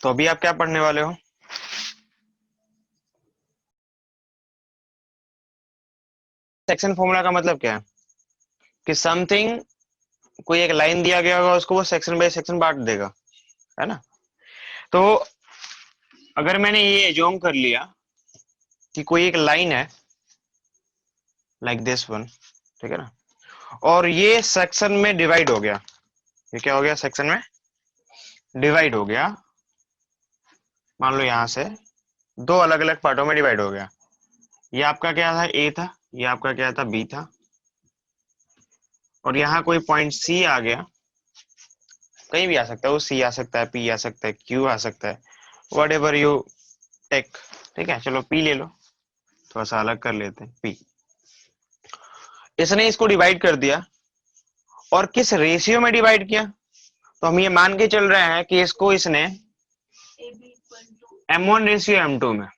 तो अभी आप क्या पढ़ने वाले हो? सेक्शन फॉर्मूला का मतलब क्या है कि समथिंग, कोई एक लाइन दिया गया होगा, उसको वो सेक्शन बाय सेक्शन बांट देगा, है ना। तो अगर मैंने ये एज्यूम कर लिया कि कोई एक लाइन है लाइक दिस वन, ठीक है ना, और ये सेक्शन में डिवाइड हो गया, ये क्या हो गया, सेक्शन में डिवाइड हो गया, मान लो यहां से दो अलग अलग पार्टों में डिवाइड हो गया। ये आपका क्या था, ए था, ये आपका क्या था, बी था, और यहाँ कोई पॉइंट सी आ गया, कहीं भी आ सकता है वो, सी आ सकता है, पी आ सकता है, क्यू आ सकता है, वट एवर यू टेक। ठीक है, चलो पी ले लो, थोड़ा सा अलग कर लेते हैं, पी। इसने इसको डिवाइड कर दिया, और किस रेशियो में डिवाइड किया, तो हम ये मान के चल रहे हैं कि इसको इसने M1 रेशियो M2 में,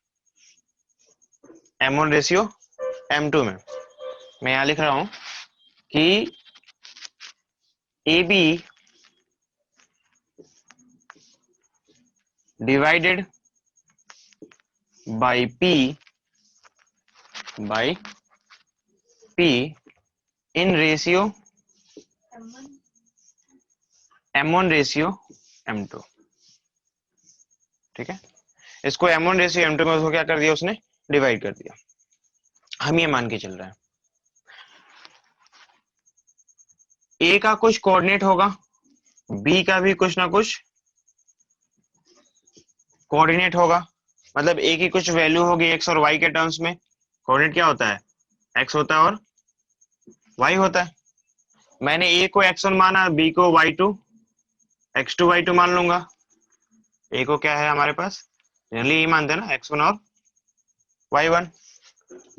M1 रेशियो M2 में, मैं यहां लिख रहा हूं कि AB divided by P in ratio M1 ratio M2। ठीक है, इसको M1 रेशियो M2 में उसको क्या कर दिया, उसने डिवाइड कर दिया। हम ये मान के चल रहे हैं A का कुछ कोऑर्डिनेट होगा, B का भी कुछ ना कुछ कोऑर्डिनेट होगा, मतलब A की कुछ वैल्यू होगी x और y के टर्म्स में। कोऑर्डिनेट क्या होता है, x होता है और y होता है। मैंने A को x1 माना, B को y2, x2 y2 मान लूंगा। A को क्या है हमारे पास, जनरली ये मानते हैं ना, x1 और y1,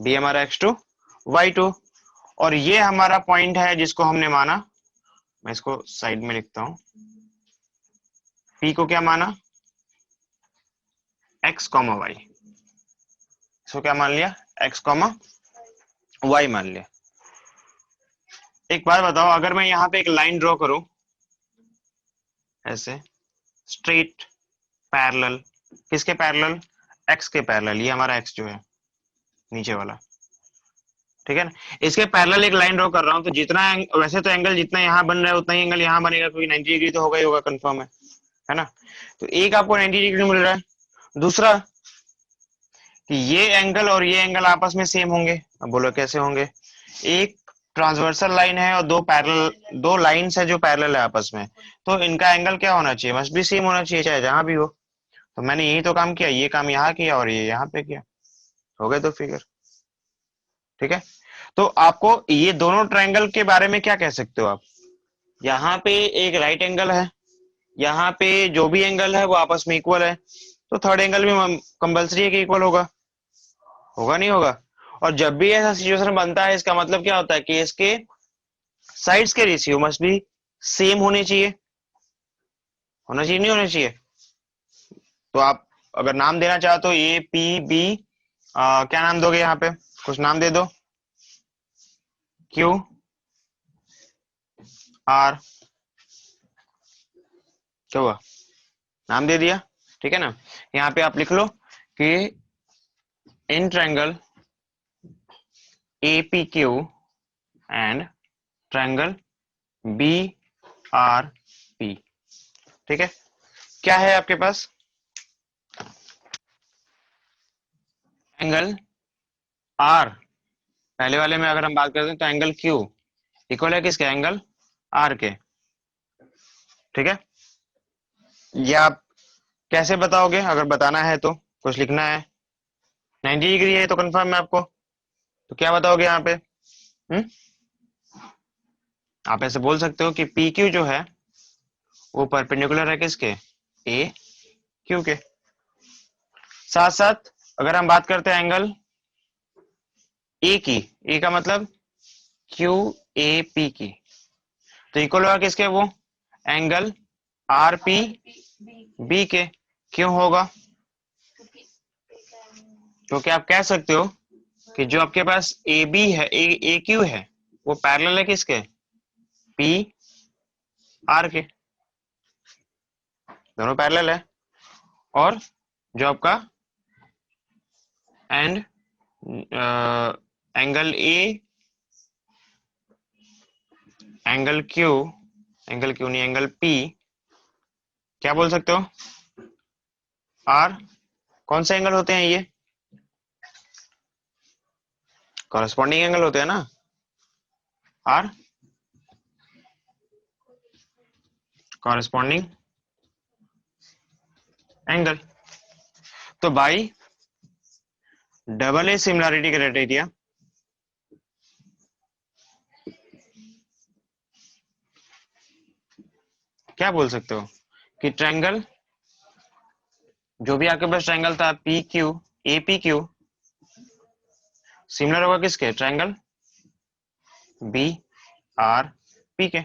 B हमारा x2 y2, और ये हमारा पॉइंट है जिसको हमने माना, मैं इसको साइड में लिखता हूं, P को क्या माना, x, y, इसको क्या मान लिया, x, y मान लिया। एक बात बताओ, अगर मैं यहाँ पे एक लाइन ड्रॉ करूं ऐसे स्ट्रेट पैरेलल, किसके पैरेलल, x के पैरेलल, ये हमारा x जो है नीचे वाला, ठीक है ना, इसके पैरेलल एक लाइन ड्रॉ कर रहा हूं, तो जितना वैसे तो एंगल जितना यहाँ बन रहा है उतना ही एंगल यहाँ बनेगा, क्योंकि 90 डिग्री तो होगा ही होगा, कंफर्म है ना। तो एक आपको 90 डिग्री मिल रहा है, दूसरा कि ये एंगल और ये एंगल आपस में सेम होंगे। अब बोलो कैसे होंगे, एक ट्रांसवर्सल लाइन है और दो पैरेलल, दो लाइंस है जो पैरेलल है आपस में, तो इनका एंगल क्या होना चाहिए, मस्ट भी सेम होना चाहिए, चाहे जहां भी हो। तो मैंने यही तो काम किया, ये काम यहाँ किया और ये यहाँ पे किया, हो गए दो फिगर। ठीक है, तो आपको ये दोनों ट्रायंगल के बारे में क्या कह सकते हो आप, यहाँ पे एक राइट एंगल है, यहाँ पे जो भी एंगल है वो आपस में इक्वल है, तो थर्ड एंगल भी कंपल्सरी है कि इक्वल होगा, होगा नहीं होगा। और जब भी ऐसा सिचुएशन बनता है, इसका मतलब क्या होता है कि इसके साइड्स के रेशियो मस्ट भी सेम होने चाहिए, होना चाहिए नहीं होना चाहिए। तो आप अगर नाम देना चाहो तो ए पी बी, क्या नाम दोगे, यहाँ पे कुछ नाम दे दो, क्यू आर, क्या हुआ, नाम दे दिया, ठीक है ना। यहाँ पे आप लिख लो कि in triangle A P Q and triangle B R P, ठीक है। क्या है आपके पास, एंगल आर, पहले वाले में अगर हम बात करते हैं तो एंगल क्यू इक्वल है किसके, एंगल आर के, ठीक है। ये आप कैसे बताओगे, अगर बताना है तो कुछ लिखना है, 90 डिग्री है तो कंफर्म है आपको, तो क्या बताओगे यहाँ पे, आप ऐसे बोल सकते हो कि पी क्यू जो है वो परपेंडिकुलर है किसके, ए क्यू के। साथ साथ अगर हम बात करते हैं एंगल ए की, ए का मतलब क्यू ए पी की, तो इक्वल होगा किसके, वो एंगल आर पी बी के। क्यों होगा, क्योंकि आप कह सकते हो कि जो आपके पास ए बी है, ए क्यू है, वो पैरेलल है किसके, पी आर के, दोनों पैरेलल है। और जो आपका and angle A, angle Q नहीं, एंगल पी, क्या बोल सकते हो, आर। कौन से एंगल होते हैं ये? कॉरेस्पॉन्डिंग एंगल होते हैं ना, आर कॉरेस्पॉन्डिंग एंगल। तो by double A similarity criteria क्या बोल सकते हो कि ट्रायंगल, जो भी आपके पास ट्रायंगल था पी क्यू, ए पी क्यू, सिमिलर होगा किसके? ट्रायंगल बी आर पी के।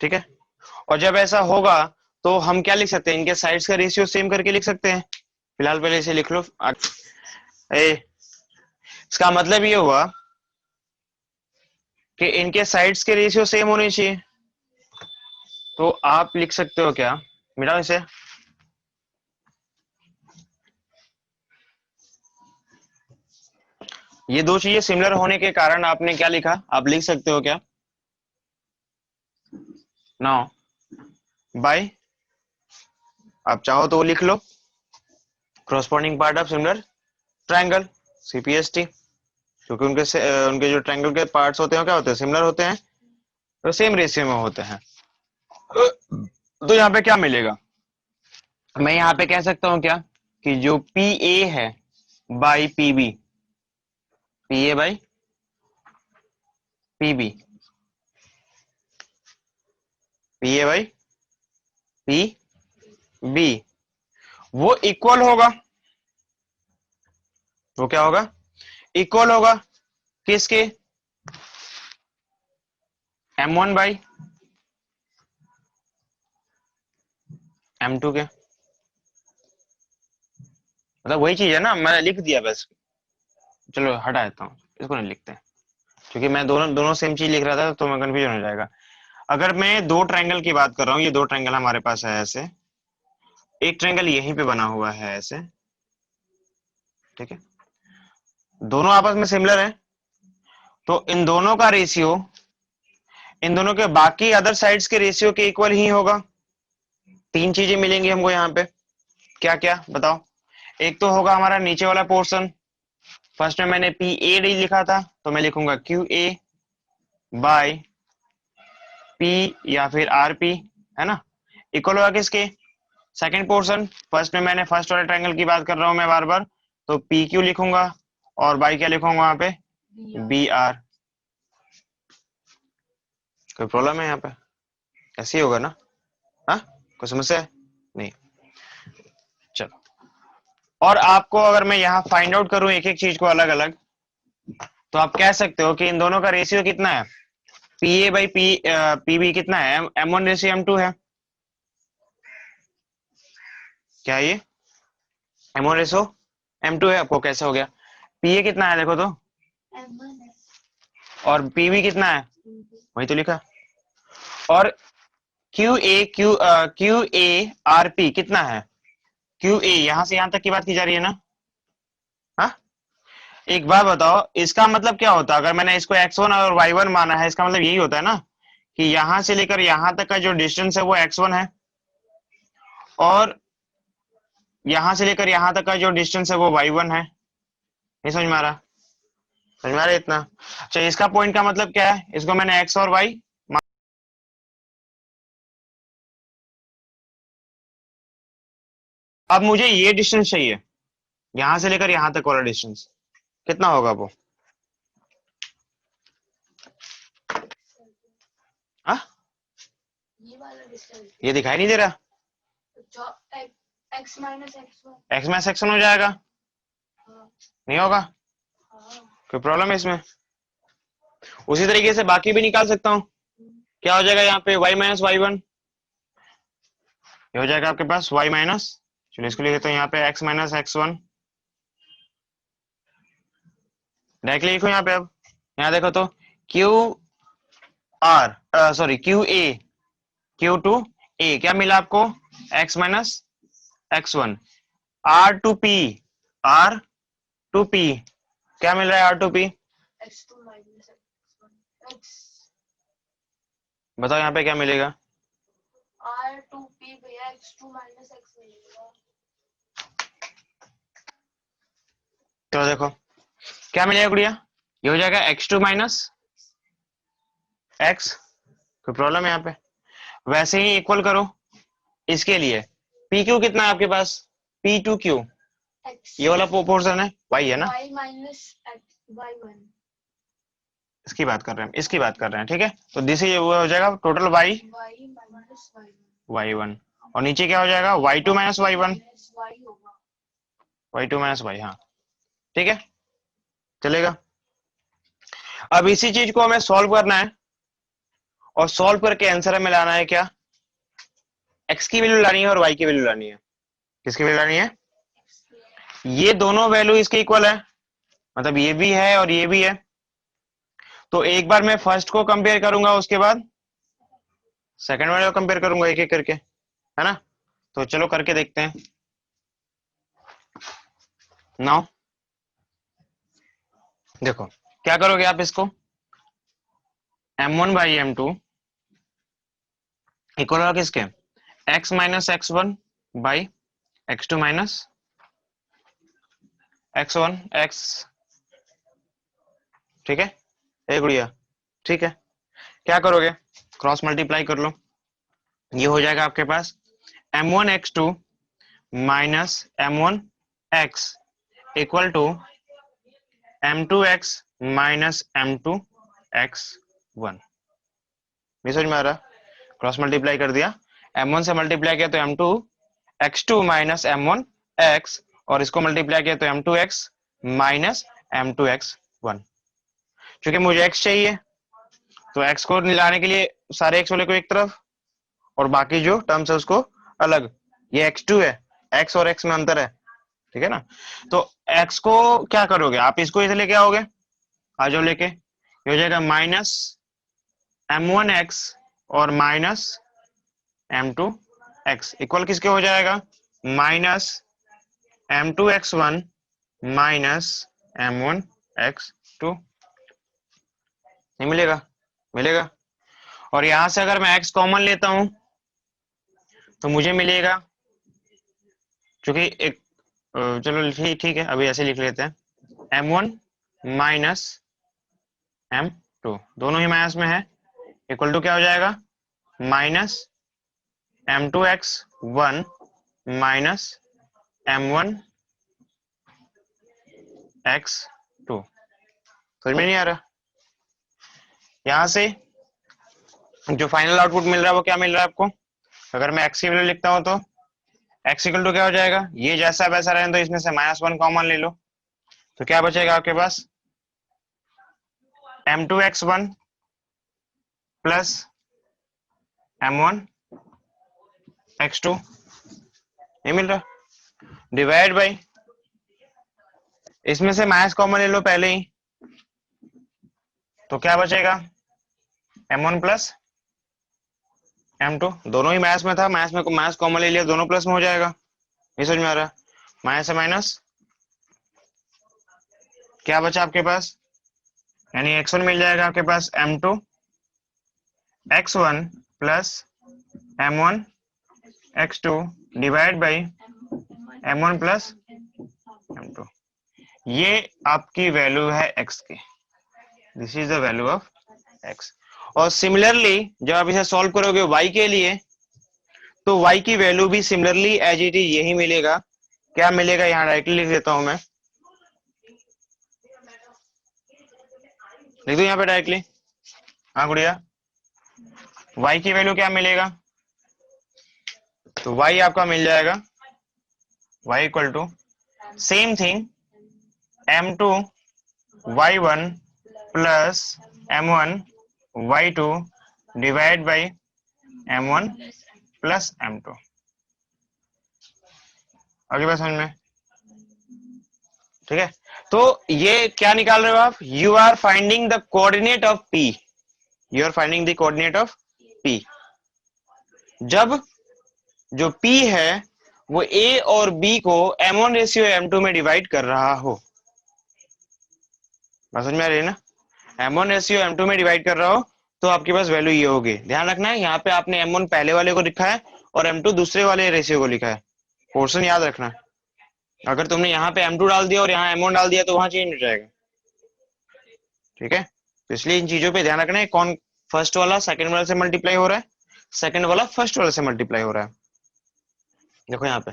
ठीक है, और जब ऐसा होगा तो हम क्या लिख सकते हैं? इनके साइड्स का रेशियो सेम करके लिख सकते हैं। फिलहाल पहले इसे लिख लो। इसका मतलब ये हुआ कि इनके साइड्स के रेशियो सेम होने चाहिए। तो आप लिख सकते हो क्या, मिटाओ इसे, ये दो चीजें सिमिलर होने के कारण आपने क्या लिखा, आप लिख सकते हो क्या, नाउ बाय, आप चाहो तो लिख लो corresponding part of similar triangle, CPST, क्योंकि उनके जो ट्रायंगल के पार्ट्स होते हैं क्या होते हैं? सिमिलर होते हैं, तो सेम रेशियो में होते हैं। तो यहाँ पे क्या मिलेगा, मैं यहाँ पे कह सकता हूँ क्या कि जो पी ए है by P B, P A by P B, P A by P B, वो इक्वल होगा। वो क्या होगा? इक्वल होगा किसके? M1 बाई M2 के। मतलब वही चीज है ना, मैंने लिख दिया बस। चलो हटा देता हूँ, इसको नहीं लिखते हैं, क्योंकि मैं दोनों दोनों सेम चीज लिख रहा था तो मैं कंफ्यूजन हो जाएगा। अगर मैं दो ट्रायंगल की बात कर रहा हूँ, ये दो ट्रायंगल हमारे पास है ऐसे, एक ट्रायंगल यहीं पे बना हुआ है ऐसे, ठीक है, दोनों आपस में सिमिलर है, तो इन दोनों का रेशियो इन दोनों के बाकी अदर साइड्स के रेशियो के इक्वल ही होगा। तीन चीजें मिलेंगी हमको यहाँ पे, क्या क्या बताओ? एक तो होगा हमारा नीचे वाला पोर्शन, फर्स्ट में मैंने पी ए डी लिखा था, तो मैं लिखूंगा क्यू ए बाय पी या फिर आर पी, है ना, इक्वल होगा किसके? सेकंड पोर्शन, फर्स्ट में मैंने फर्स्ट वाले ट्रायंगल की बात कर रहा हूं मैं बार बार, तो पी क्यू लिखूंगा और बाई क्या लिखूंगा वहां पे? B are. कोई प्रॉब्लम है यहाँ पे? ऐसे ही होगा ना? हाँ, कोई समस्या है? नहीं। चलो, और आपको अगर मैं यहाँ फाइंड आउट करूं एक एक चीज को अलग अलग, तो आप कह सकते हो कि इन दोनों का रेशियो कितना है? P A by P B कितना है? M1 रेशियो M2 है। क्या ये M1 रेशियो M2 है? आपको कैसे हो गया? पी ए कितना है देखो तो, और पी बी कितना है? वही तो लिखा। और क्यू ए आर पी कितना है? क्यू ए यहां से यहां तक की बात की जा रही है ना? हाँ, एक बात बताओ, इसका मतलब क्या होता है? अगर मैंने इसको x1 और y1 माना है, इसका मतलब यही होता है ना कि यहां से लेकर यहां तक का जो डिस्टेंस है वो x1 है, और यहां से लेकर यहां तक का जो डिस्टेंस है वो y1 है। नहीं समझ में आ रहा? समझ में आ रहा है इतना? अच्छा, इसका पॉइंट का मतलब क्या है? इसको मैंने x और y, अब मुझे ये डिस्टेंस चाहिए, यहां से लेकर यहां तक वाला डिस्टेंस कितना होगा वो? हाँ, ये दिखाई नहीं दे रहा? X minus x minus x हो जाएगा? नहीं होगा? कोई प्रॉब्लम है इसमें? उसी तरीके से बाकी भी निकाल सकता हूँ। क्या हो जाएगा यहाँ पे? y माइनस वाई वन, ये हो जाएगा आपके पास y माइनस, चलिए इसको लिख देता हूँ यहाँ पे x माइनस x1। डायरेक्टली लिखो यहाँ पे। अब यहाँ देखो तो Q R sorry Q A Q to A, क्या मिला आपको? x minus x1 r to p, r to p क्या मिल रहा है? r to p x2 minus x1 x बताओ यहाँ पे क्या मिलेगा? r2p भैया x2 minus x मिलेगा। तो देखो क्या मिलेगा गुड़िया, ये हो जाएगा x2 माइनस x, कोई प्रॉब्लम है यहाँ पे? वैसे ही इक्वल करो इसके लिए, पी क्यू कितना है आपके पास? पी टू क्यू, x ये वाला पोर्शन है y है ना, y minus x y1 इसकी बात कर रहे हैं, इसकी बात कर रहे हैं, ठीक है। तो दिस ये वो हो जाएगा total y y minus y1, और नीचे क्या हो जाएगा? y2 माइनस y1, y होगा। y2 माइनस y, हाँ ठीक है, चलेगा। अब इसी चीज को हमें सॉल्व करना है, और सॉल्व करके आंसर हमें लाना है क्या? x की वैल्यू लानी है और y की वैल्यू लानी है। किसकी वैल्यू लानी है? ये दोनों वैल्यू इसके इक्वल है, मतलब ये भी है और ये भी है। तो एक बार मैं फर्स्ट को कंपेयर करूंगा, उसके बाद सेकंड वाले को कंपेयर करूंगा, एक एक करके, है ना। तो चलो करके देखते हैं। नाउ देखो क्या करोगे आप, इसको m1 बाई m2 इक्वल होगा किसके? x minus x1 by x2 minus x1 x, ठीक है एक गुड़िया, ठीक है। क्या करोगे? क्रॉस मल्टीप्लाई कर लो, ये हो जाएगा आपके पास m1 x2 minus m1 x equal to m2 x minus m2 x1। नहीं समझ में आ रहा? क्रॉस मल्टीप्लाई कर दिया, m1 से मल्टीप्लाई किया तो m2 x2 minus m1 x, और इसको मल्टीप्लाई किया तो m2 x minus m2 x1। क्योंकि मुझे x चाहिए, तो x को लाने के लिए सारे x वाले को एक तरफ और बाकी जो टर्म्स है उसको अलग। ये x2 है, x और x में अंतर है, ठीक है ना। तो x को क्या करोगे आप? इसको इसे लेके आओगे, आ जाओ लेके, ये हो जाएगा माइनस m1x और माइनस m2x इक्वल किसके हो जाएगा? Minus m2x1 minus m1x2। नहीं मिलेगा? मिलेगा। और यहां से अगर मैं x कॉमन लेता हूं तो मुझे मिलेगा, क्योंकि एक चलो ठीक है, अभी ऐसे लिख लेते हैं, m1 माइनस m2 दोनों ही माइनस में है, इक्वल टू क्या हो जाएगा? Minus m2x1 minus m1x2। समझ में नहीं आ रहा? यहां से जो फाइनल आउटपुट मिल रहा है वो क्या मिल रहा है आपको? अगर मैं x की वैल्यू लिखता हूं तो x इक्वल टू क्या हो जाएगा? ये जैसा वैसा रहने दो, इसमें से -1 कॉमन ले लो, तो क्या बचेगा आपके पास? m2x1 plus m1x2। नहीं मिल रहा? डिवाइड बाई, इसमें से माइनस कॉमन ले लो पहले ही, तो क्या बचेगा? m1 प्लस m2, दोनों ही माइनस में था, माइनस में माइनस कॉमन ले लिया, दोनों प्लस में हो जाएगा। नहीं समझ में आ रहा? माइनस से माइनस क्या बचा आपके पास? यानी x1 मिल जाएगा आपके पास m2 x1 plus m1 x2 divide by m1 plus m2। ये आपकी वैल्यू है x की, this is the value of x। और सिमिलरली जब आप इसे सॉल्व करोगे y के लिए, तो y की वैल्यू भी सिमिलरली एज इट इज यही मिलेगा। क्या मिलेगा? यहां डायरेक्टली लिख देता हूं मैं, लिख दो यहाँ पे डायरेक्टली। हाँ गुड़िया, y की वैल्यू क्या मिलेगा? तो y आपका मिल जाएगा y equal to same thing m2 y1 plus m1 y2 divide by m1 plus m2। आगे बात समझ में? ठीक है। तो ये क्या निकाल रहे हो आप? You are finding the coordinate of p, you are finding the coordinate of p। जब जो p है वो ए और बी को m1 रेशियो m2 में डिवाइड कर रहा हो। बात समझ में आ रही है ना? m1 रेशियो m2 में डिवाइड कर रहा हो तो आपके पास वैल्यू ये होगी। ध्यान रखना है यहाँ पे आपने m1 पहले वाले को लिखा है और m2 दूसरे वाले रेशियो को लिखा है। पोर्शन याद रखना। अगर तुमने यहाँ पे m2 डाल दिया और यहाँ m1 डाल दिया तो वहां चेंज हो जाएगा। ठीक है, तो इसलिए इन चीजों पे ध्यान रखना है। कौन फर्स्ट वाला सेकंड वाले से मल्टीप्लाई हो रहा है, सेकंड वाला फर्स्ट वाले से मल्टीप्लाई हो रहा है। देखो यहाँ पे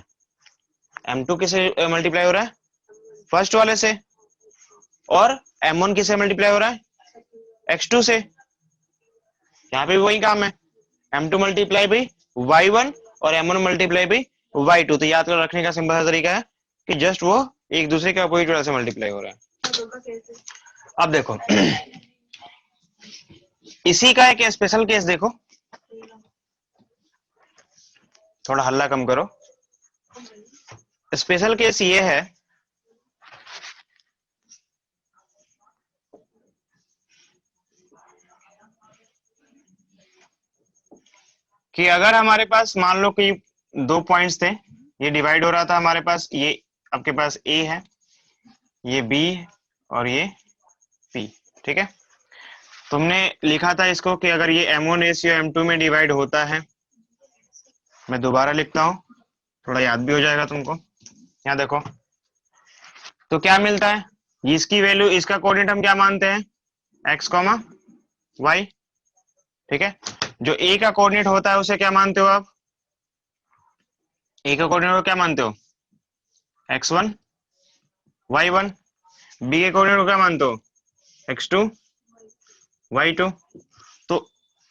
m2 किसे मल्टीप्लाई हो रहा है, फर्स्ट वाले से, और m1 किसे मल्टीप्लाई हो रहा है, x2 से। यहाँ पे भी वही काम है, m2 मल्टीप्लाई बाई y1 और m1 मल्टीप्लाई बाई y2। तो याद कर रखने का सिंपल सा तरीका है कि जस्ट वो एक दूसरे के अपोजिट वाले से मल्टीप्लाई हो रहा है। अब देखो इसी का एक स्पेशल केस देखो, थोड़ा हल्ला कम करो। स्पेशल केस ये है कि अगर हमारे पास मान लो कि दो पॉइंट्स थे, ये डिवाइड हो रहा था हमारे पास, ये आपके पास ए है, ये बी और ये पी। ठीक है, तुमने लिखा था इसको कि अगर ये m1 रेशियो m2 में डिवाइड होता है, मैं दोबारा लिखता हूं थोड़ा याद भी हो जाएगा तुमको। यहाँ देखो तो क्या मिलता है, इसकी वैल्यू, इसका कोऑर्डिनेट हम क्या मानते हैं, x, y। ठीक है, जो a का कोऑर्डिनेट होता है उसे क्या मानते हो आप, a का कोऑर्डिनेट को क्या मानते हो, x1 y1। b के कोऑर्डिनेट को क्या मानते हो, x2 y2। तो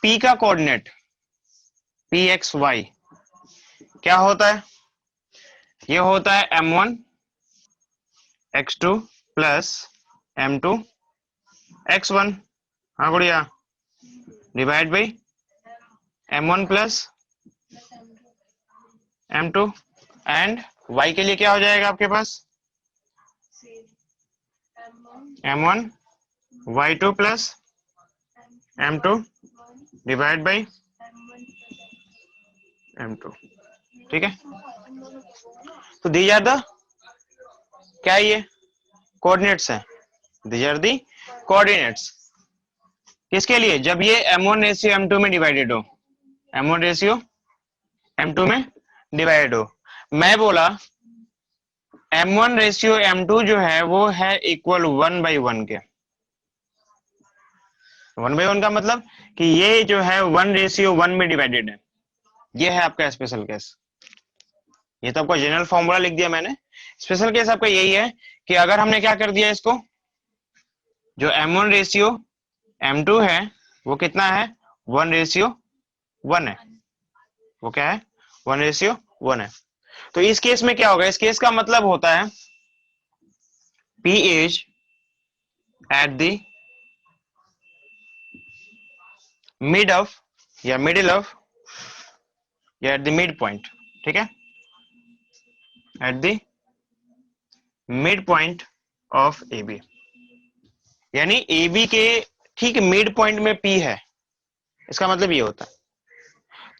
p का कोऑर्डिनेट pxy क्या होता है, ये होता है m1 x2 plus m2 x1। हाँ गुड़िया, divide by m1 plus m2 and y के लिए क्या हो जाएगा आपके पास, m1 y2 plus m2 divide by m2। ठीक है, तो दीज आर द, क्या ये कोऑर्डिनेट्स हैं, दीज आर दी कोऑर्डिनेट्स। किसके लिए, जब ये m1 रेशियो m2 में डिवाइडेड हो, m1 रेशियो m2 में डिवाइडेड हो। मैं बोला m1 रेशियो m2 जो है वो है इक्वल 1/1 के। 1/1 का मतलब कि ये जो है 1 रेशियो 1 में डिवाइडेड है। ये है आपका स्पेशल केस। ये तो आपका जनरल फॉर्मूला लिख दिया मैंने, स्पेशल केस आपका यही है कि अगर हमने क्या कर दिया, इसको जो m1 रेशियो m2 है वो कितना है, 1 रेशियो 1 है। वो क्या है, 1 रेशियो 1 है। तो इस केस में क्या होगा, इस केस का मतलब होता है P is at the mid of या मिडिल ऑफ या एट द मिड पॉइंट। ठीक है, at the mid point of A B, यानी ए बी के ठीक मिड पॉइंट में P है, इसका मतलब ये होता है।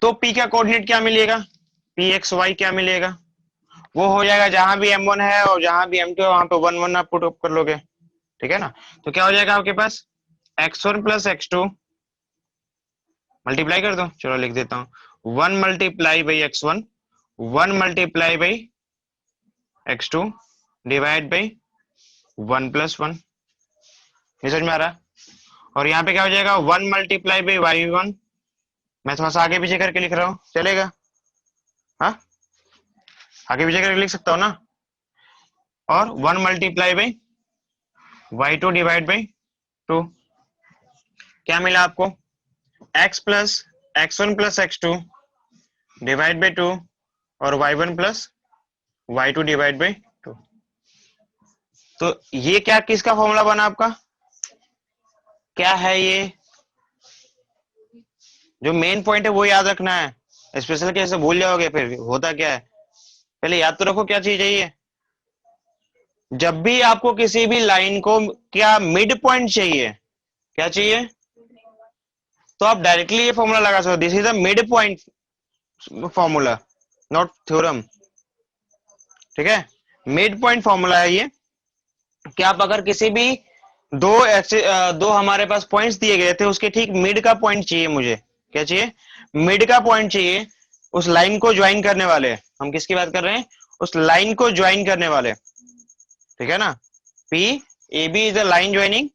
तो P का कोऑर्डिनेट क्या मिलेगा, pxy क्या मिलेगा, वो हो जाएगा जहां भी m1 है और जहां भी m2 है वहां पे 1 1 आप पुट अप कर लोगे। ठीक है ना, तो क्या हो जाएगा आपके पास, x1 प्लस x2 मल्टीप्लाई कर दो, चलो लिख देता हूं 1 multiply by x1 1 multiply by x2 divide by 1 plus 1। समझ में आ रहा, और यहाँ पे क्या हो जाएगा 1 मल्टीप्लाई बाई y1, मैं थोड़ा सा आगे पीछे करके लिख रहा हूं, चलेगा, हाँ आगे पीछे करके लिख सकता हूं ना, और 1 multiply by y2 divide by 2। क्या मिला आपको, x plus x1 plus x2 divide by 2 और y1 plus y2 divide by 2। तो ये क्या, किसका फॉर्मूला बना आपका, क्या है ये, जो मेन पॉइंट है वो याद रखना है, स्पेशल केस से भूल जाओगे फिर होता क्या है। पहले याद तो रखो क्या चीज है ये, जब भी आपको किसी भी लाइन को क्या मिड पॉइंट चाहिए, क्या चाहिए, तो आप डायरेक्टली ये फॉर्मूला लगा सकते हो, this is the mid point formula, not theorem. ठीक है, मिड पॉइंट फॉर्मूला है ये कि आप अगर किसी भी दो हमारे पास पॉइंट्स दिए गए थे, उसके ठीक मिड का पॉइंट चाहिए मुझे। क्या चाहिए? मिड का पॉइंट चाहिए, उस लाइन को ज्वाइन करने वाले। हम किसकी बात कर रहे हैं? उस लाइन को ज्वाइन करने वाले, ठीक है ना। P A B is the line joining,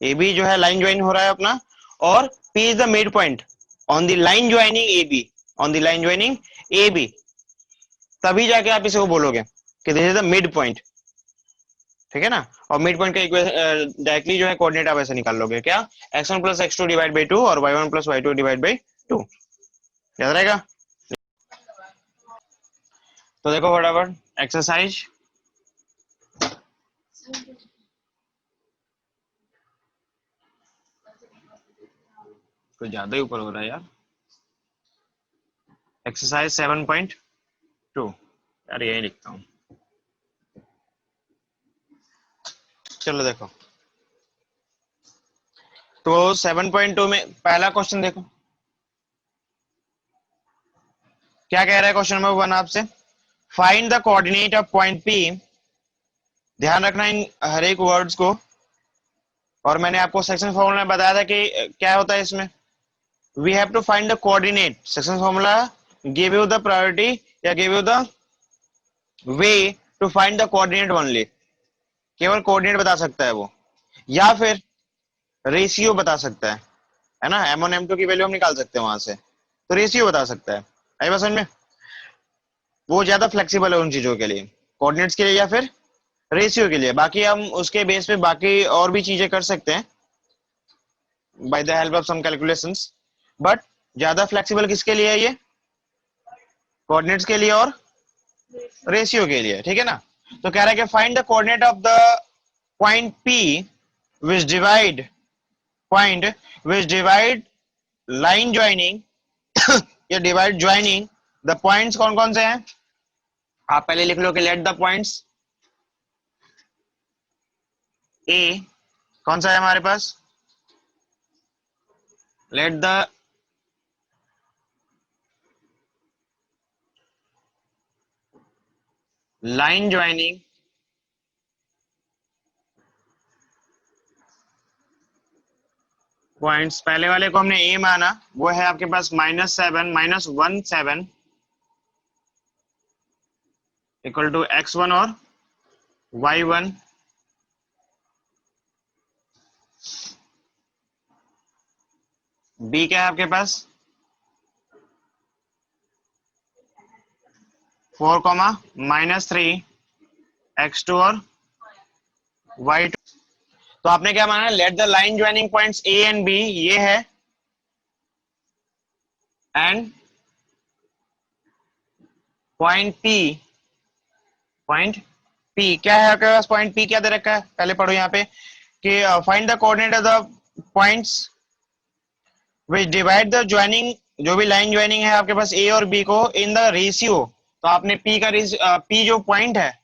A B जो है लाइन ज्वाइन हो रहा है अपना, और P is the mid point on the line joining A B, on the line joining A B. तभी जाके आप इसे वो बोलोगे कि this is the mid point, ठीक है ना। और मिड पॉइंट का डायरेक्टली जो है कोऑर्डिनेट आप ऐसे निकाल लोगे, क्या? x1 plus x2 divide by 2 और y1 plus y2 divide by 2। याद रहेगा? तो देखो फटाफट एक्सरसाइज, कुछ ज्यादा ही ऊपर हो रहा है यार। एक्सरसाइज 7.2, यार यही लिखता हूँ। चलो देखो, तो 7.2 में पहला क्वेश्चन देखो, क्या कह रहा है क्वेश्चन नंबर 1 आपसे? Find the coordinate of point P. ध्यान रखना इन हर एक वर्ड्स को, और मैंने आपको सेक्शन फॉर्मूला में बताया था कि क्या होता है इसमें। We have to find the coordinate. Section formula give you the priority या give you the way to find the coordinate only. केवल कोऑर्डिनेट बता सकता है वो, या फिर रेशियो बता सकता है ना। m1 m2 की वैल्यू हम निकाल सकते हैं वहां से, तो रेशियो बता सकता है। आई बात समझ में? वो ज्यादा फ्लेक्सिबल है उन चीजों के लिए, कोऑर्डिनेट्स के लिए या फिर रेशियो के लिए। बाकी हम उसके बेस पे बाकी और भी चीजें कर सकते हैं by the help of some calculations, but ज्यादा फ्लेक्सिबल किसके लिए है ये? कोऑर्डिनेट्स के लिए और रेशियो के लिए, ठीक है ना। तो कह रहा है कि find the coordinate of the point P which divide point which divide line joining या divide joining the points कौन कौन से हैं? आप पहले लिख लो कि लेट द पॉइंट्स A कौन सा है हमारे पास? Let the line joining points, पहले वाले को हमने ए माना, वो है आपके पास -7 इक्वल टू x1 और y1। बी क्या है आपके पास? 4, -3 x2 और y2। तो आपने क्या माना? Let the line joining points A and B, ये है, एंड पॉइंट पी क्या है आपके पास? पॉइंट पी क्या दे रखा है? पहले पढ़ो यहाँ पे कि find the coordinate of the points which divide the joining, जो भी लाइन ज्वाइनिंग है आपके पास ए और बी को, इन द रेशियो। तो आपने पी का पी जो पॉइंट है